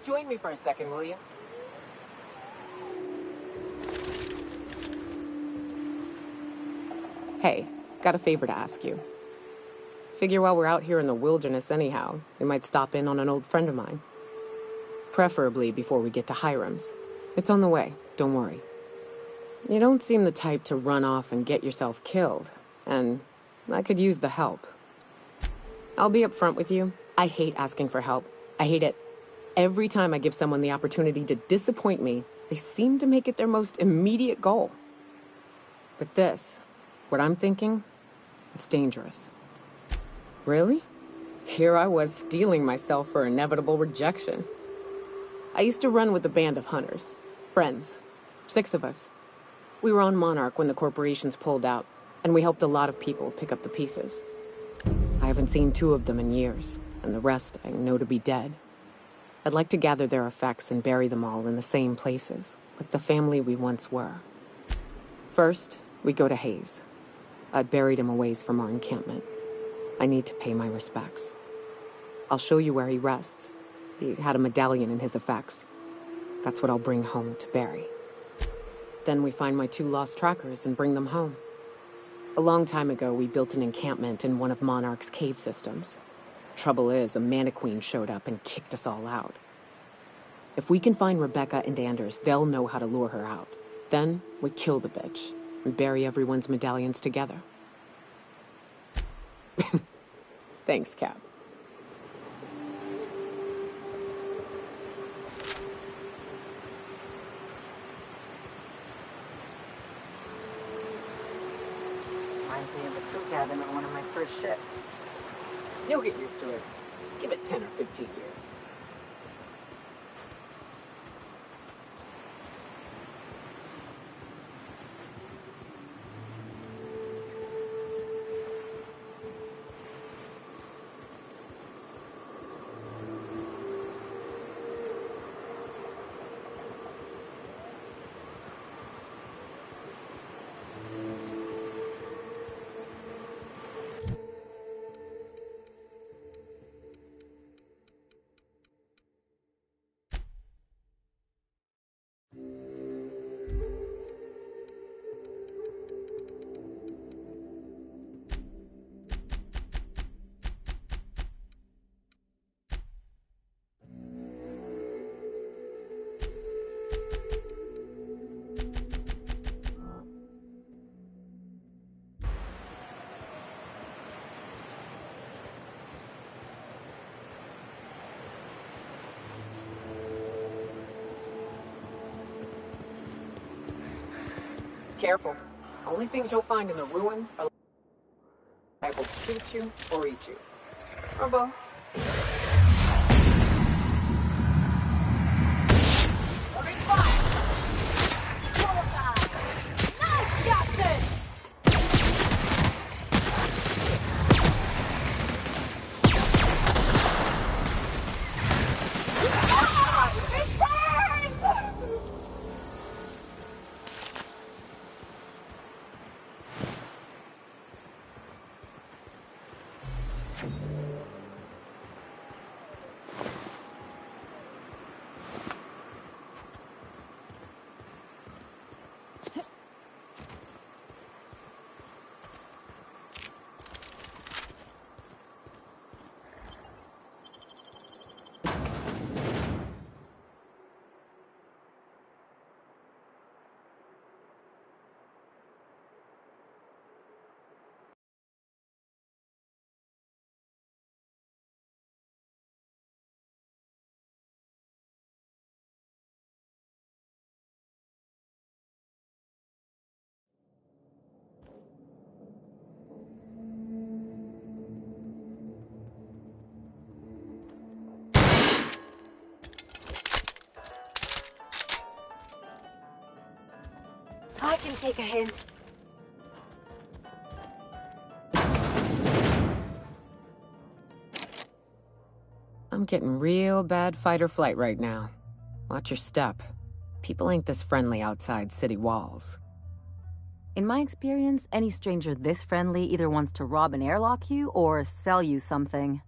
Join me for a second, will you? Hey, got a favor to ask you. Figure while we're out here in the wilderness anyhow, we might stop in on an old friend of mine. Preferably before we get to Hiram's. It's on the way, don't worry. You don't seem the type to run off and get yourself killed, and I could use the help. I'll be upfront with you. I hate asking for help. I hate it. Every time I give someone the opportunity to disappoint me, they seem to make it their most immediate goal. But this, what I'm thinking, it's dangerous. Really? Here I was steeling myself for inevitable rejection. I used to run with a band of hunters. Friends. 6 of us. We were on Monarch when the corporations pulled out, and we helped a lot of people pick up the pieces. I haven't seen 2 of them in years, and the rest I know to be dead. I'd like to gather their effects and bury them all in the same places, like the family we once were. First, we go to Hayes. I buried him a ways from our encampment. I need to pay my respects. I'll show you where he rests. He had a medallion in his effects. That's what I'll bring home to Barry. Then we find my 2 lost trackers and bring them home. A long time ago, we built an encampment in one of Monarch's cave systems. Trouble is, a Mantiqueen showed up and kicked us all out. If we can find Rebecca and Anders, they'll know how to lure her out. Then, we kill the bitch and bury everyone's medallions together. Thanks, Cap. Reminds me of the crew cabin on one of my first ships. You'll get used to it. Give it 10 or 15 years. Careful. Only things you'll find in the ruins are liable to shoot you or eat you. Or both. I can take a hint. I'm getting real bad fight or flight right now. Watch your step. People ain't this friendly outside city walls. In my experience, any stranger this friendly either wants to rob and airlock you or sell you something.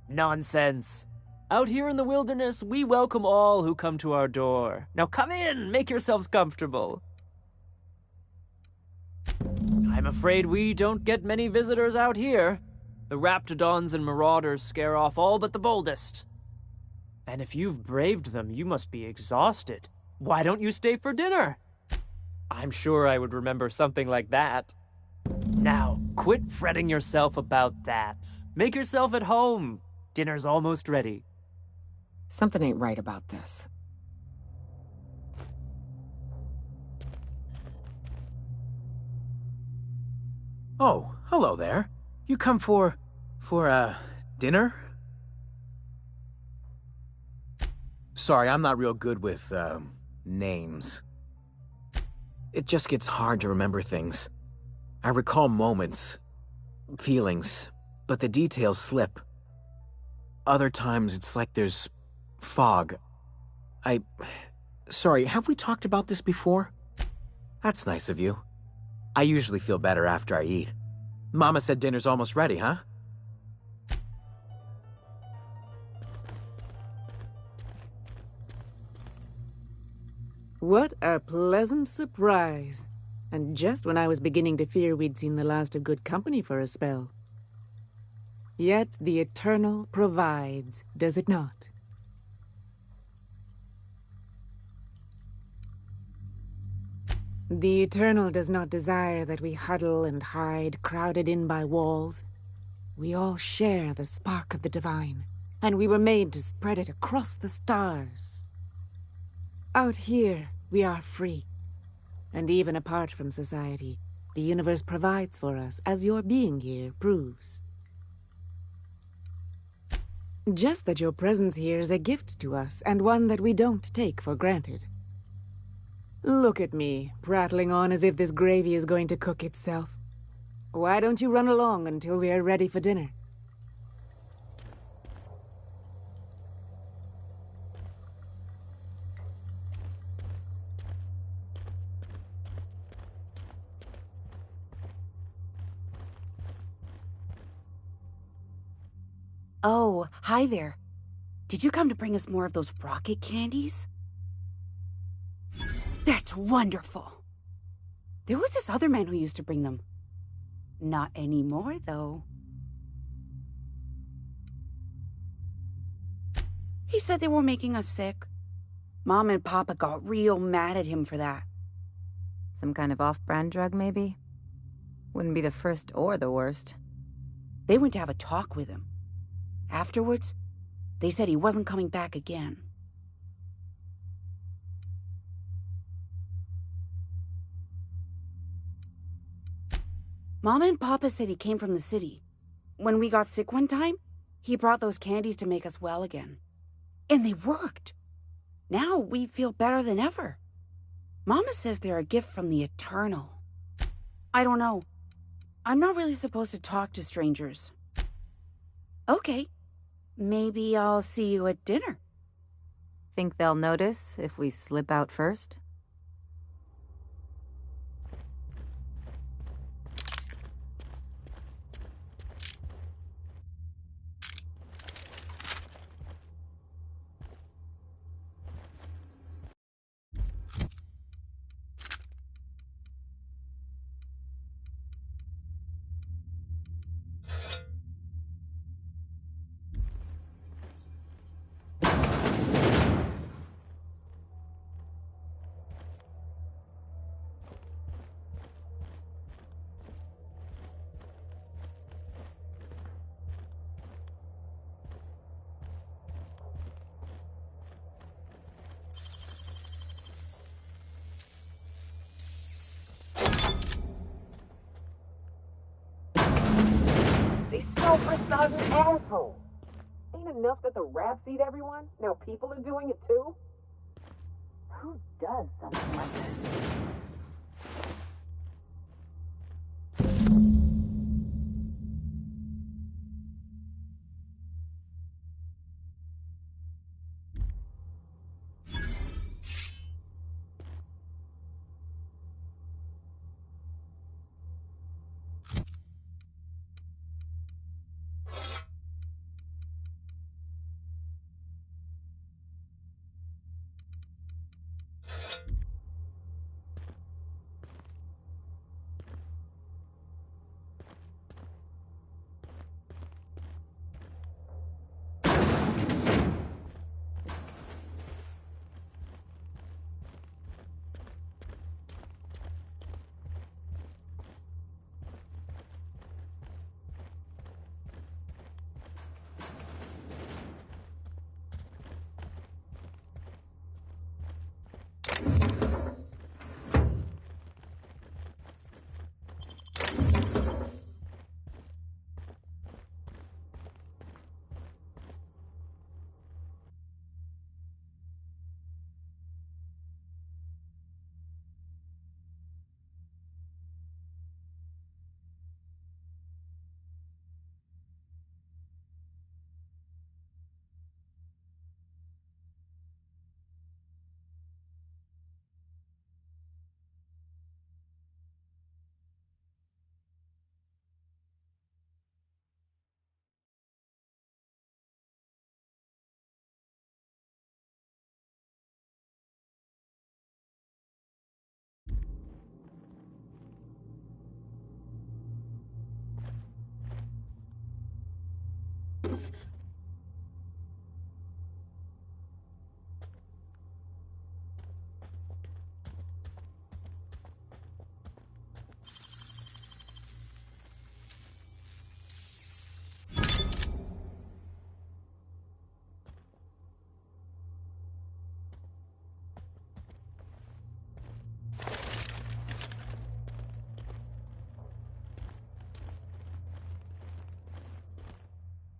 Nonsense. Out here in the wilderness, we welcome all who come to our door. Now come in, make yourselves comfortable. I'm afraid we don't get many visitors out here. The Raptidons and Marauders scare off all but the boldest. And if you've braved them, you must be exhausted. Why don't you stay for dinner? I'm sure I would remember something like that. Now, quit fretting yourself about that. Make yourself at home. Dinner's almost ready. Something ain't right about this. Oh, hello there. You come for dinner? Sorry, I'm not real good with, names. It just gets hard to remember things. I recall moments, feelings, but the details slip. Other times, it's like there's fog. Sorry, have we talked about this before? That's nice of you. I usually feel better after I eat. Mama said dinner's almost ready, huh? What a pleasant surprise. And just when I was beginning to fear we'd seen the last of good company for a spell. Yet the Eternal provides, does it not? The Eternal does not desire that we huddle and hide, crowded in by walls. We all share the spark of the divine, and we were made to spread it across the stars. Out here, we are free. And even apart from society, the universe provides for us, as your being here proves. Just that your presence here is a gift to us, and one that we don't take for granted. Look at me, prattling on as if this gravy is going to cook itself. Why don't you run along until we are ready for dinner? Oh, hi there. Did you come to bring us more of those rocket candies? That's wonderful. There was this other man who used to bring them. Not anymore, though. He said they were making us sick. Mom and Papa got real mad at him for that. Some kind of off-brand drug, maybe? Wouldn't be the first or the worst. They went to have a talk with him. Afterwards, they said he wasn't coming back again. Mama and Papa said he came from the city. When we got sick one time, he brought those candies to make us well again. And they worked. Now we feel better than ever. Mama says they're a gift from the Eternal. I don't know. I'm not really supposed to talk to strangers. Okay. Maybe I'll see you at dinner. Think they'll notice if we slip out first? They sell Prasad's an asshole. Ain't enough that the rats eat everyone? Now people are doing it too? Who does something like this?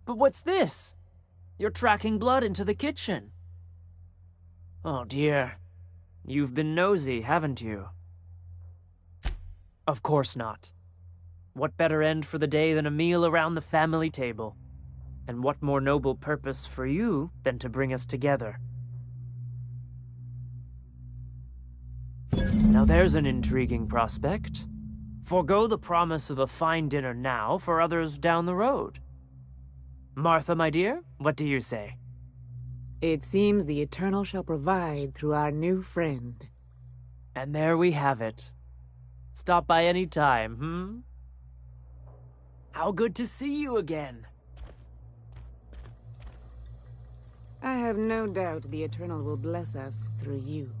But what's this? You're tracking blood into the kitchen. Oh dear. You've been nosy, haven't you? Of course not. What better end for the day than a meal around the family table? And what more noble purpose for you than to bring us together? Now there's an intriguing prospect. Forgo the promise of a fine dinner now for others down the road. Martha, my dear, what do you say? It seems the Eternal shall provide through our new friend. And there we have it. Stop by any time, How good to see you again. I have no doubt the Eternal will bless us through you.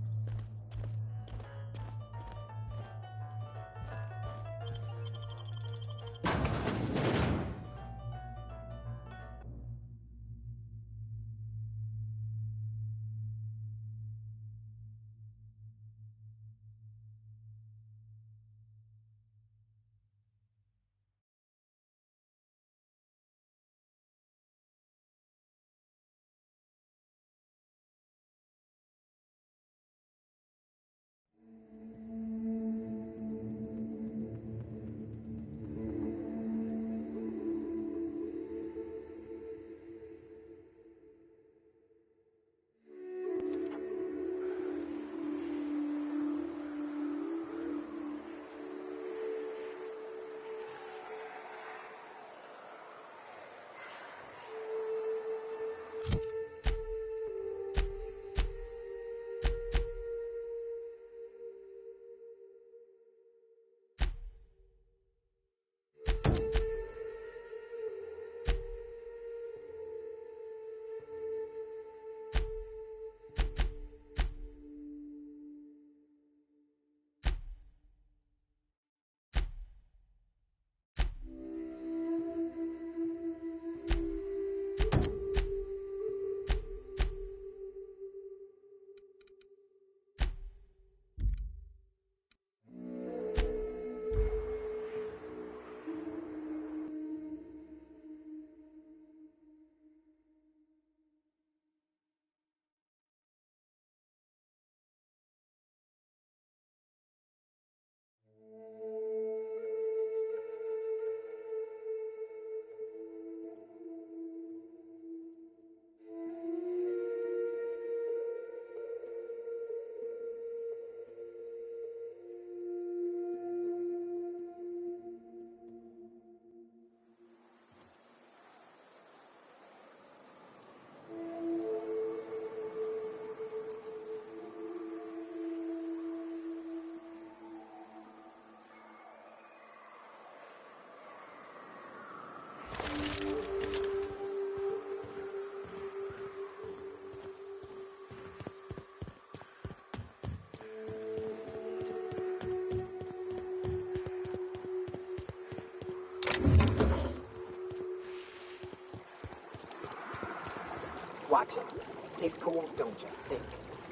Watch it. These pools don't just sink.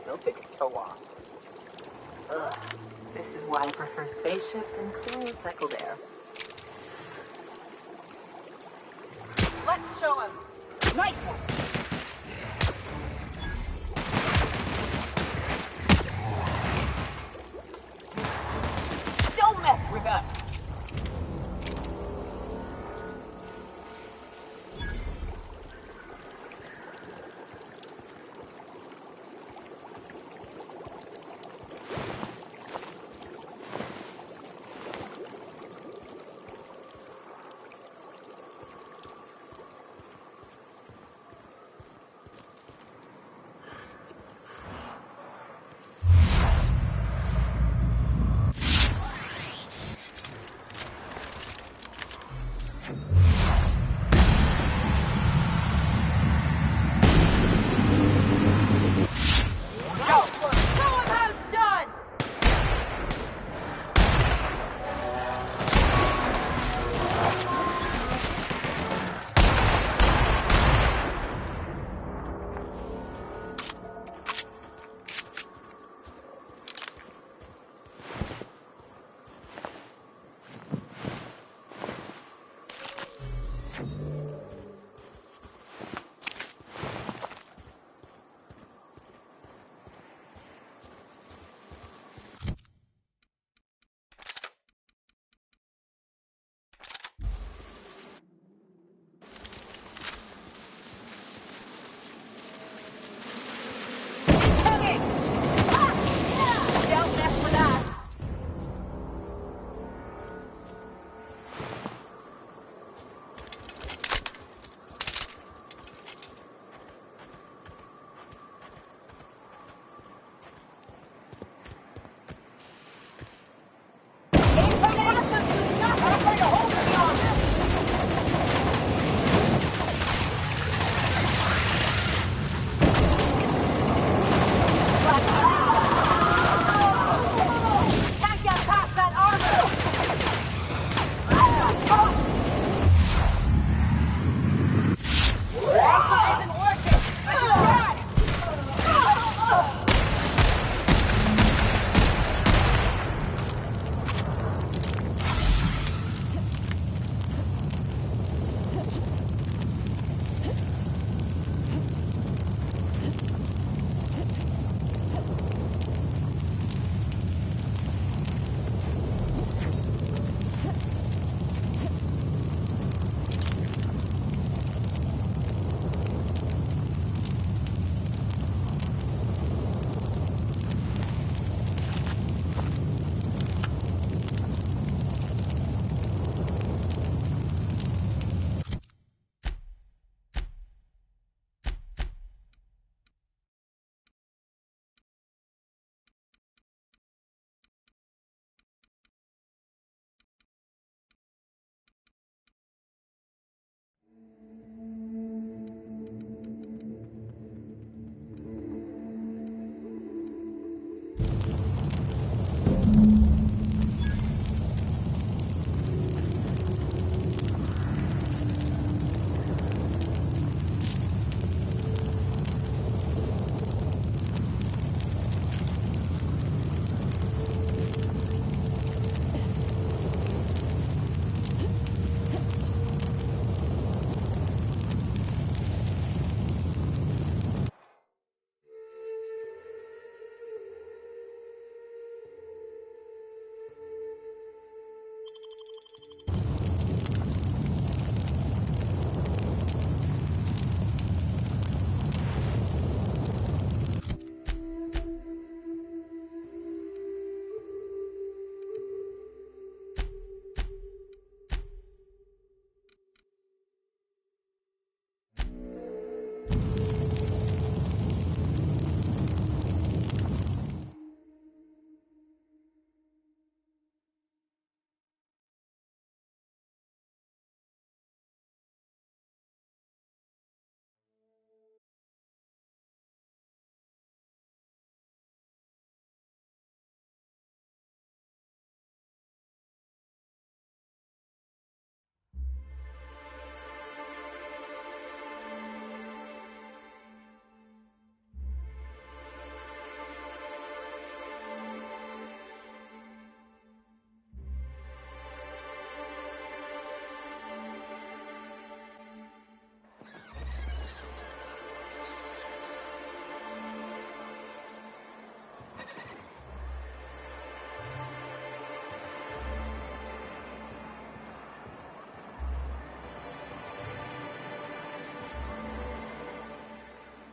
They'll take a toe off. Ugh. This is why I prefer spaceships and clean recycled air. Let's show him. Nice one. Don't mess with us.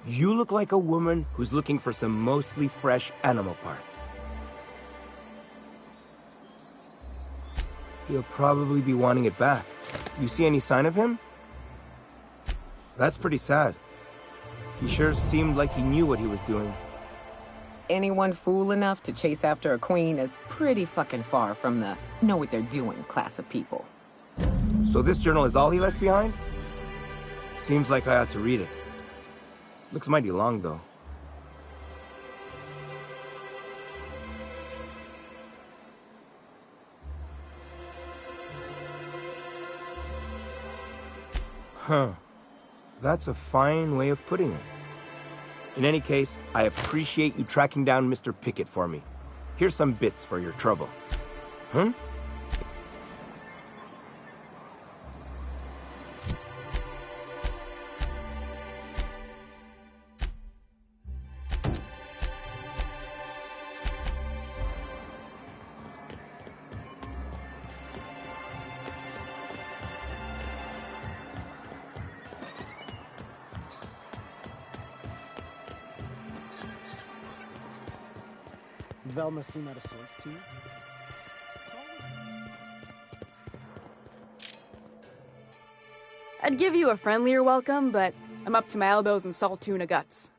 You look like a woman who's looking for some mostly fresh animal parts. He'll probably be wanting it back. You see any sign of him? That's pretty sad. He sure seemed like he knew what he was doing. Anyone fool enough to chase after a queen is pretty fucking far from the know what they're doing class of people. So this journal is all he left behind? Seems like I ought to read it. Looks mighty long, though. Huh. That's a fine way of putting it. In any case, I appreciate you tracking down Mr. Pickett for me. Here's some bits for your trouble. Huh? Velma seem out of sorts to you? I'd give you a friendlier welcome, but I'm up to my elbows in salt tuna guts.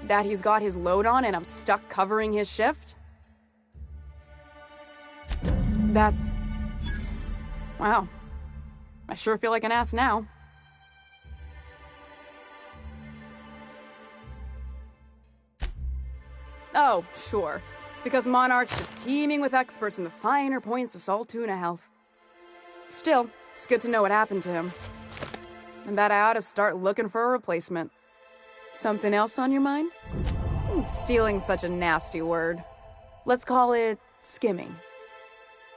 That he's got his load on and I'm stuck covering his shift? That's... wow. I sure feel like an ass now. Oh, sure. Because Monarch's just teeming with experts in the finer points of salt tuna health. Still, it's good to know what happened to him. And that I ought to start looking for a replacement. Something else on your mind? Stealing's such a nasty word. Let's call it skimming.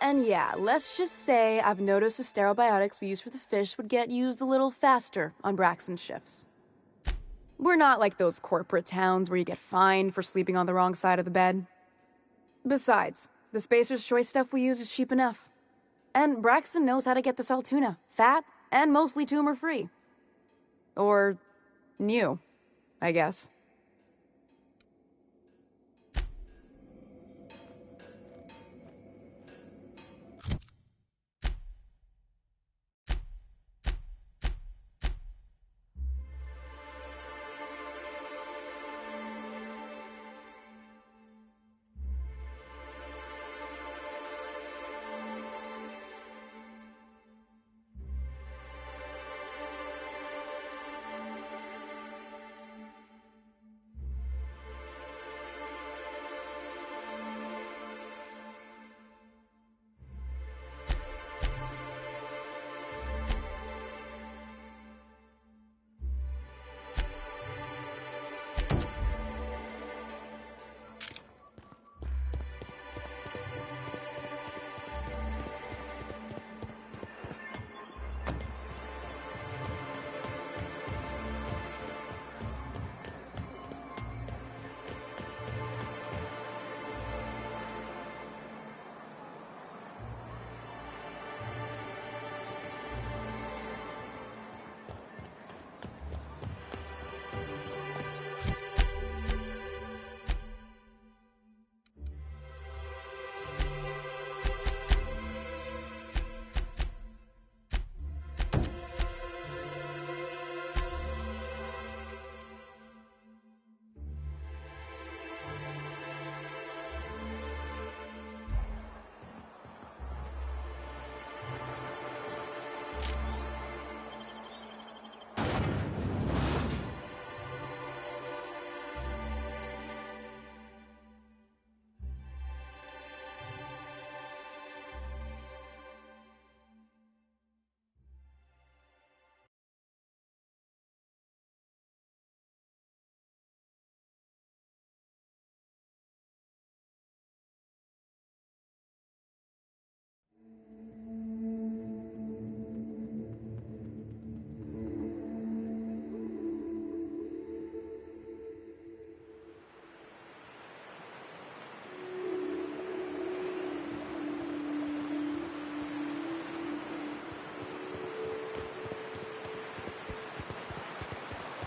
And yeah, let's just say I've noticed the sterile biotics we use for the fish would get used a little faster on Braxton shifts. We're not like those corporate towns where you get fined for sleeping on the wrong side of the bed. Besides, the Spacer's Choice stuff we use is cheap enough. And Braxton knows how to get the salt tuna, fat and mostly tumor-free. Or new, I guess.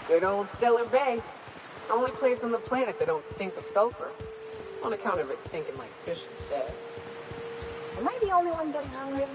Good old Stellar Bay. Only place on the planet that don't stink of sulfur. On account of it stinking like fish instead. Am I the only one getting hungry?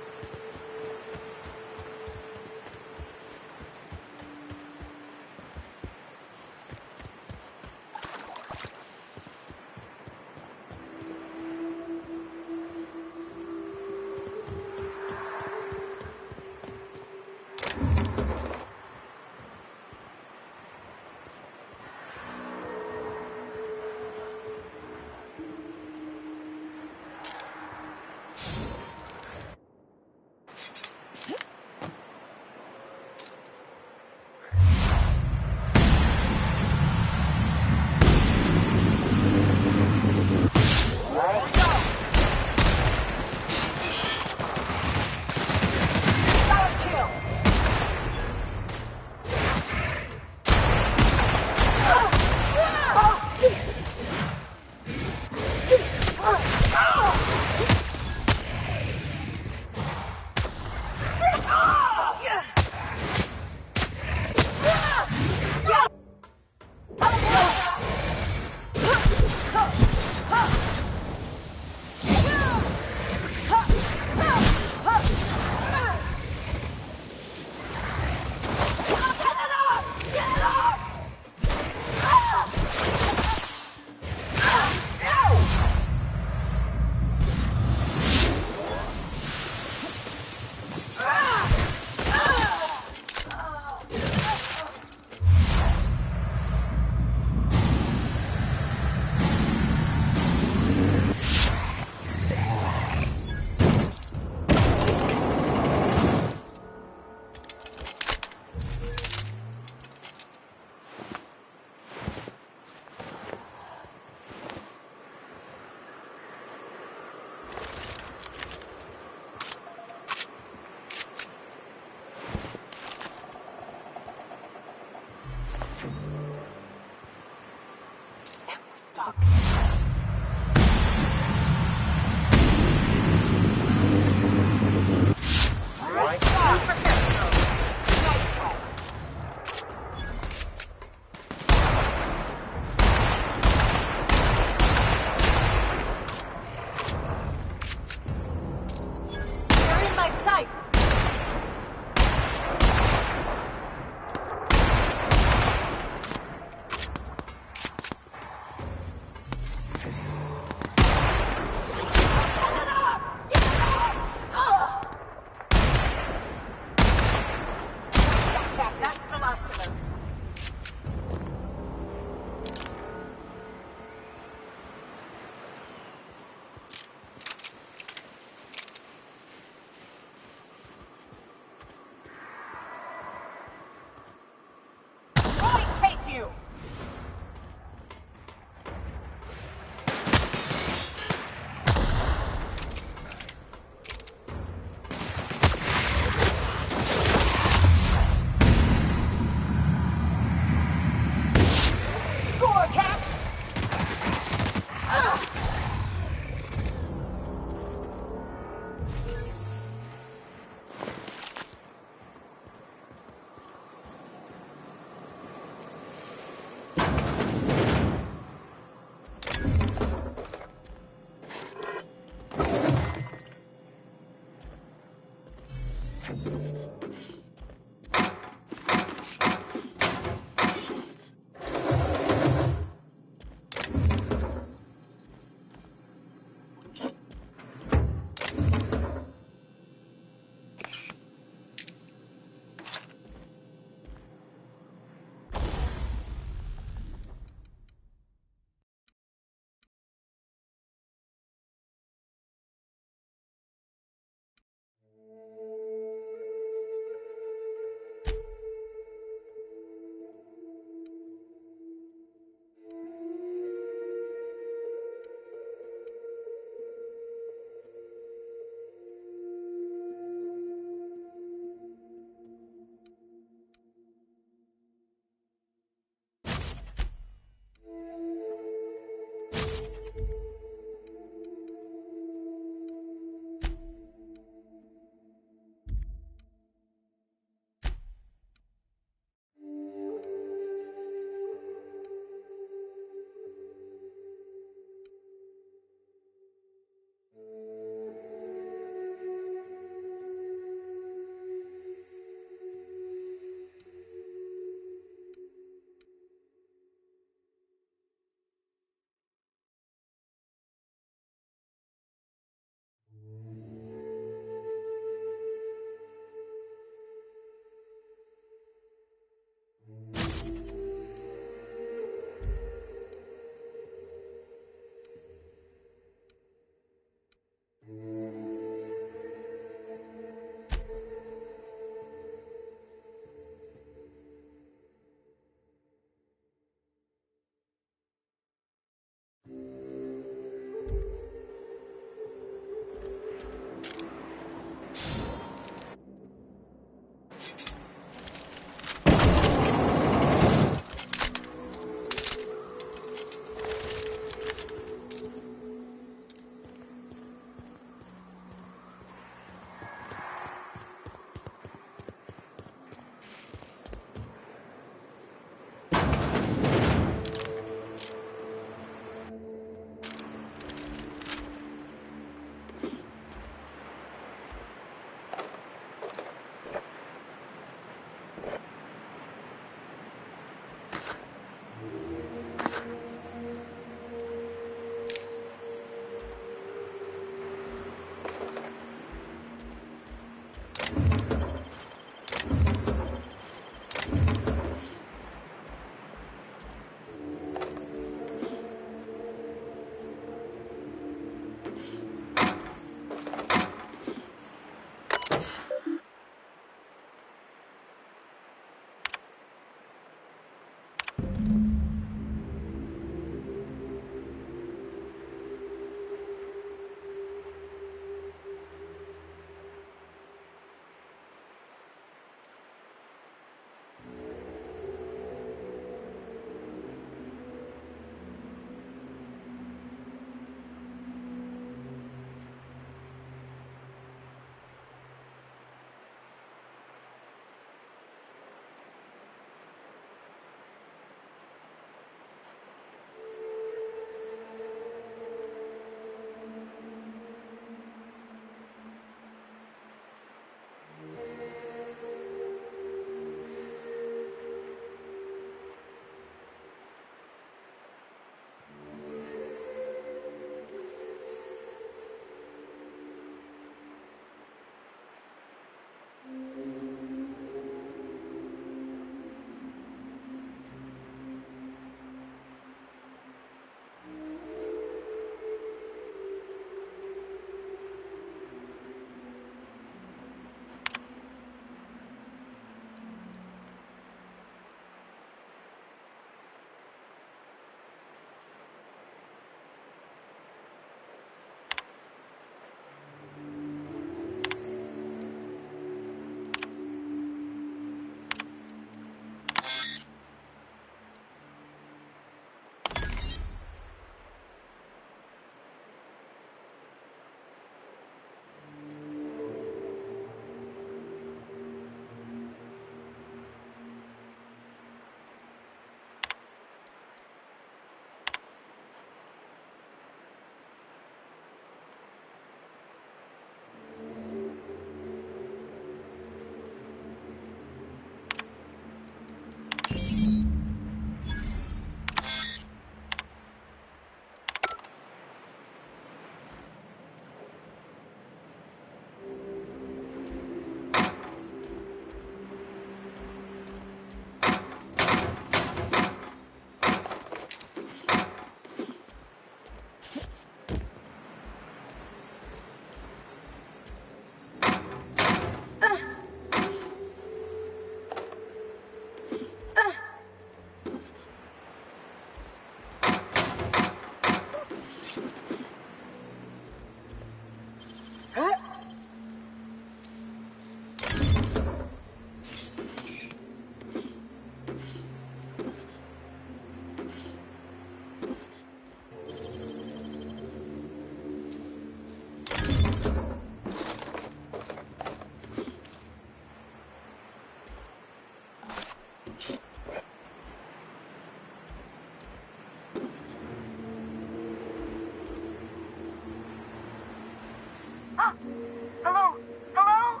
Hello? Hello?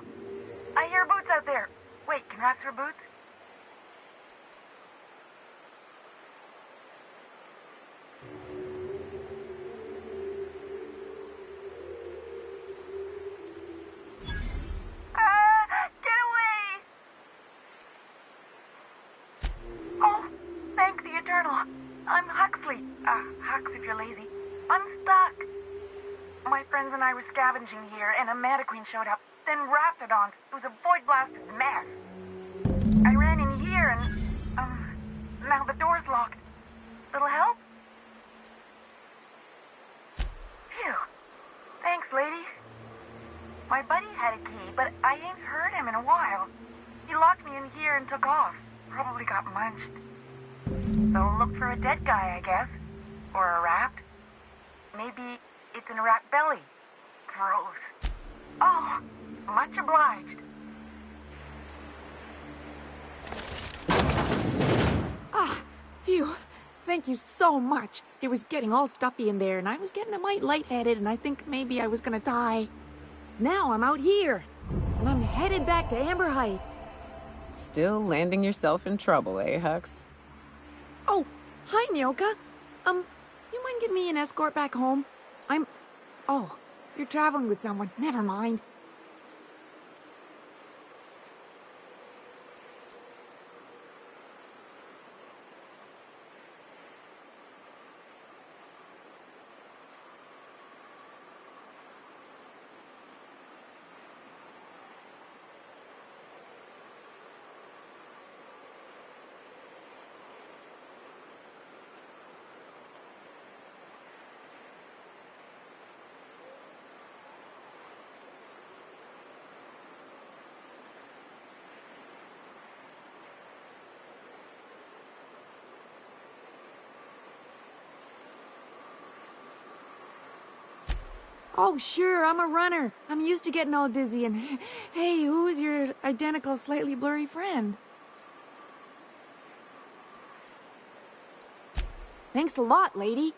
I hear Boots out there. Wait, can rats for Boots? Get away! Oh, thank the Eternal. I'm Huxley. Hux if you're lazy. I'm stuck. My friends and I were scavenging here, and a Mantiqueen showed up. Then Raptidons. It was a void-blasted mess. I ran in here, and, now the door's locked. Little help? Phew. Thanks, lady. My buddy had a key, but I ain't heard him in a while. He locked me in here and took off. Probably got munched. So look for a dead guy, I guess. Or a rat. Maybe it's in a rat belly. Gross. Oh, much obliged. Ah, phew. Thank you so much. It was getting all stuffy in there, and I was getting a mite lightheaded, and I think maybe I was gonna die. Now I'm out here, and I'm headed back to Amber Heights. Still landing yourself in trouble, eh, Hux? Oh, hi, Nyoka. You mind giving me an escort back home? Oh, you're traveling with someone. Never mind. Oh, sure, I'm a runner. I'm used to getting all dizzy and... Hey, who's your identical, slightly blurry friend? Thanks a lot, lady.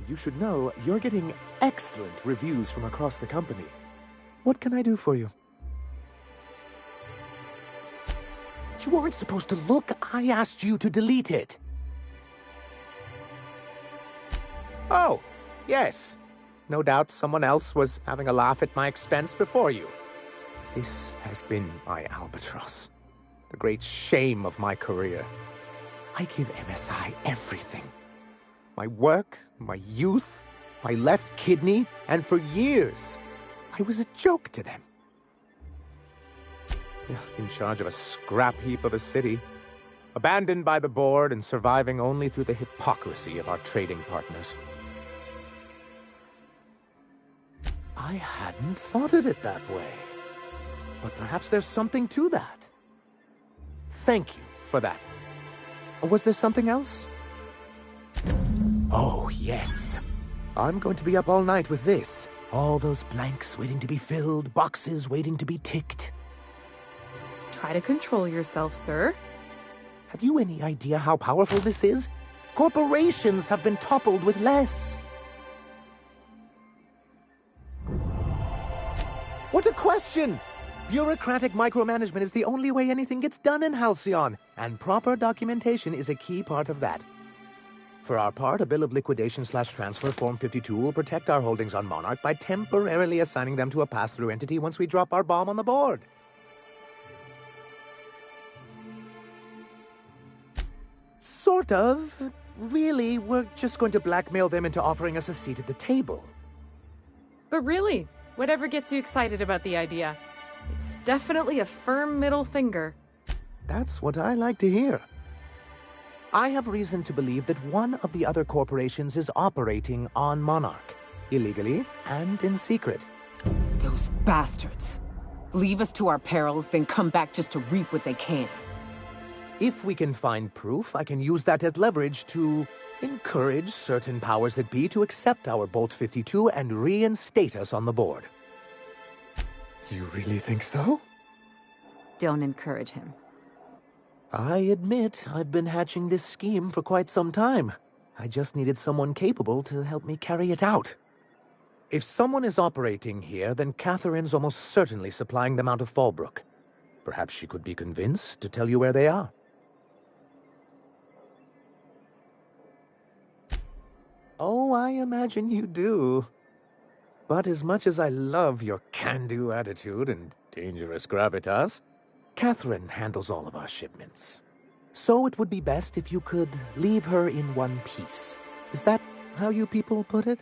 You should know, you're getting excellent reviews from across the company. What can I do for you? You weren't supposed to look. I asked you to delete it. Oh, yes. No doubt someone else was having a laugh at my expense before you. This has been my albatross. The great shame of my career. I give MSI everything. My work, my youth, my left kidney, and for years, I was a joke to them. In charge of a scrap heap of a city, abandoned by the board and surviving only through the hypocrisy of our trading partners. I hadn't thought of it that way. But perhaps there's something to that. Thank you for that. Was there something else? Oh, yes. I'm going to be up all night with this. All those blanks waiting to be filled, boxes waiting to be ticked. Try to control yourself, sir. Have you any idea how powerful this is? Corporations have been toppled with less. What a question! Bureaucratic micromanagement is the only way anything gets done in Halcyon, and proper documentation is a key part of that. For our part, a bill of liquidation/transfer Form 52 will protect our holdings on Monarch by temporarily assigning them to a pass-through entity once we drop our bomb on the board. Sort of. Really, we're just going to blackmail them into offering us a seat at the table. But really, whatever gets you excited about the idea, it's definitely a firm middle finger. That's what I like to hear. I have reason to believe that one of the other corporations is operating on Monarch, illegally and in secret. Those bastards. Leave us to our perils, then come back just to reap what they can. If we can find proof, I can use that as leverage to encourage certain powers that be to accept our Bolt 52 and reinstate us on the board. You really think so? Don't encourage him. I admit I've been hatching this scheme for quite some time. I just needed someone capable to help me carry it out. If someone is operating here, then Catherine's almost certainly supplying them out of Fallbrook. Perhaps she could be convinced to tell you where they are. Oh, I imagine you do. But as much as I love your can-do attitude and dangerous gravitas, Catherine handles all of our shipments. So it would be best if you could leave her in one piece. Is that how you people put it?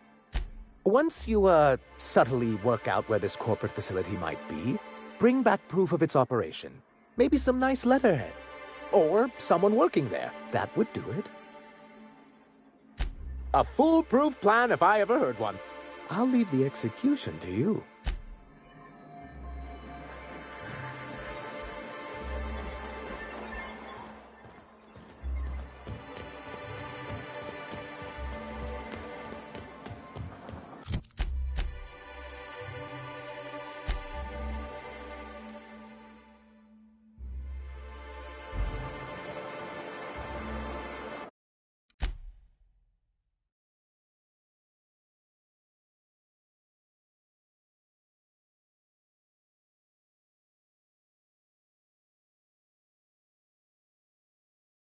Once you, subtly work out where this corporate facility might be, bring back proof of its operation. Maybe some nice letterhead. Or someone working there. That would do it. A foolproof plan if I ever heard one. I'll leave the execution to you.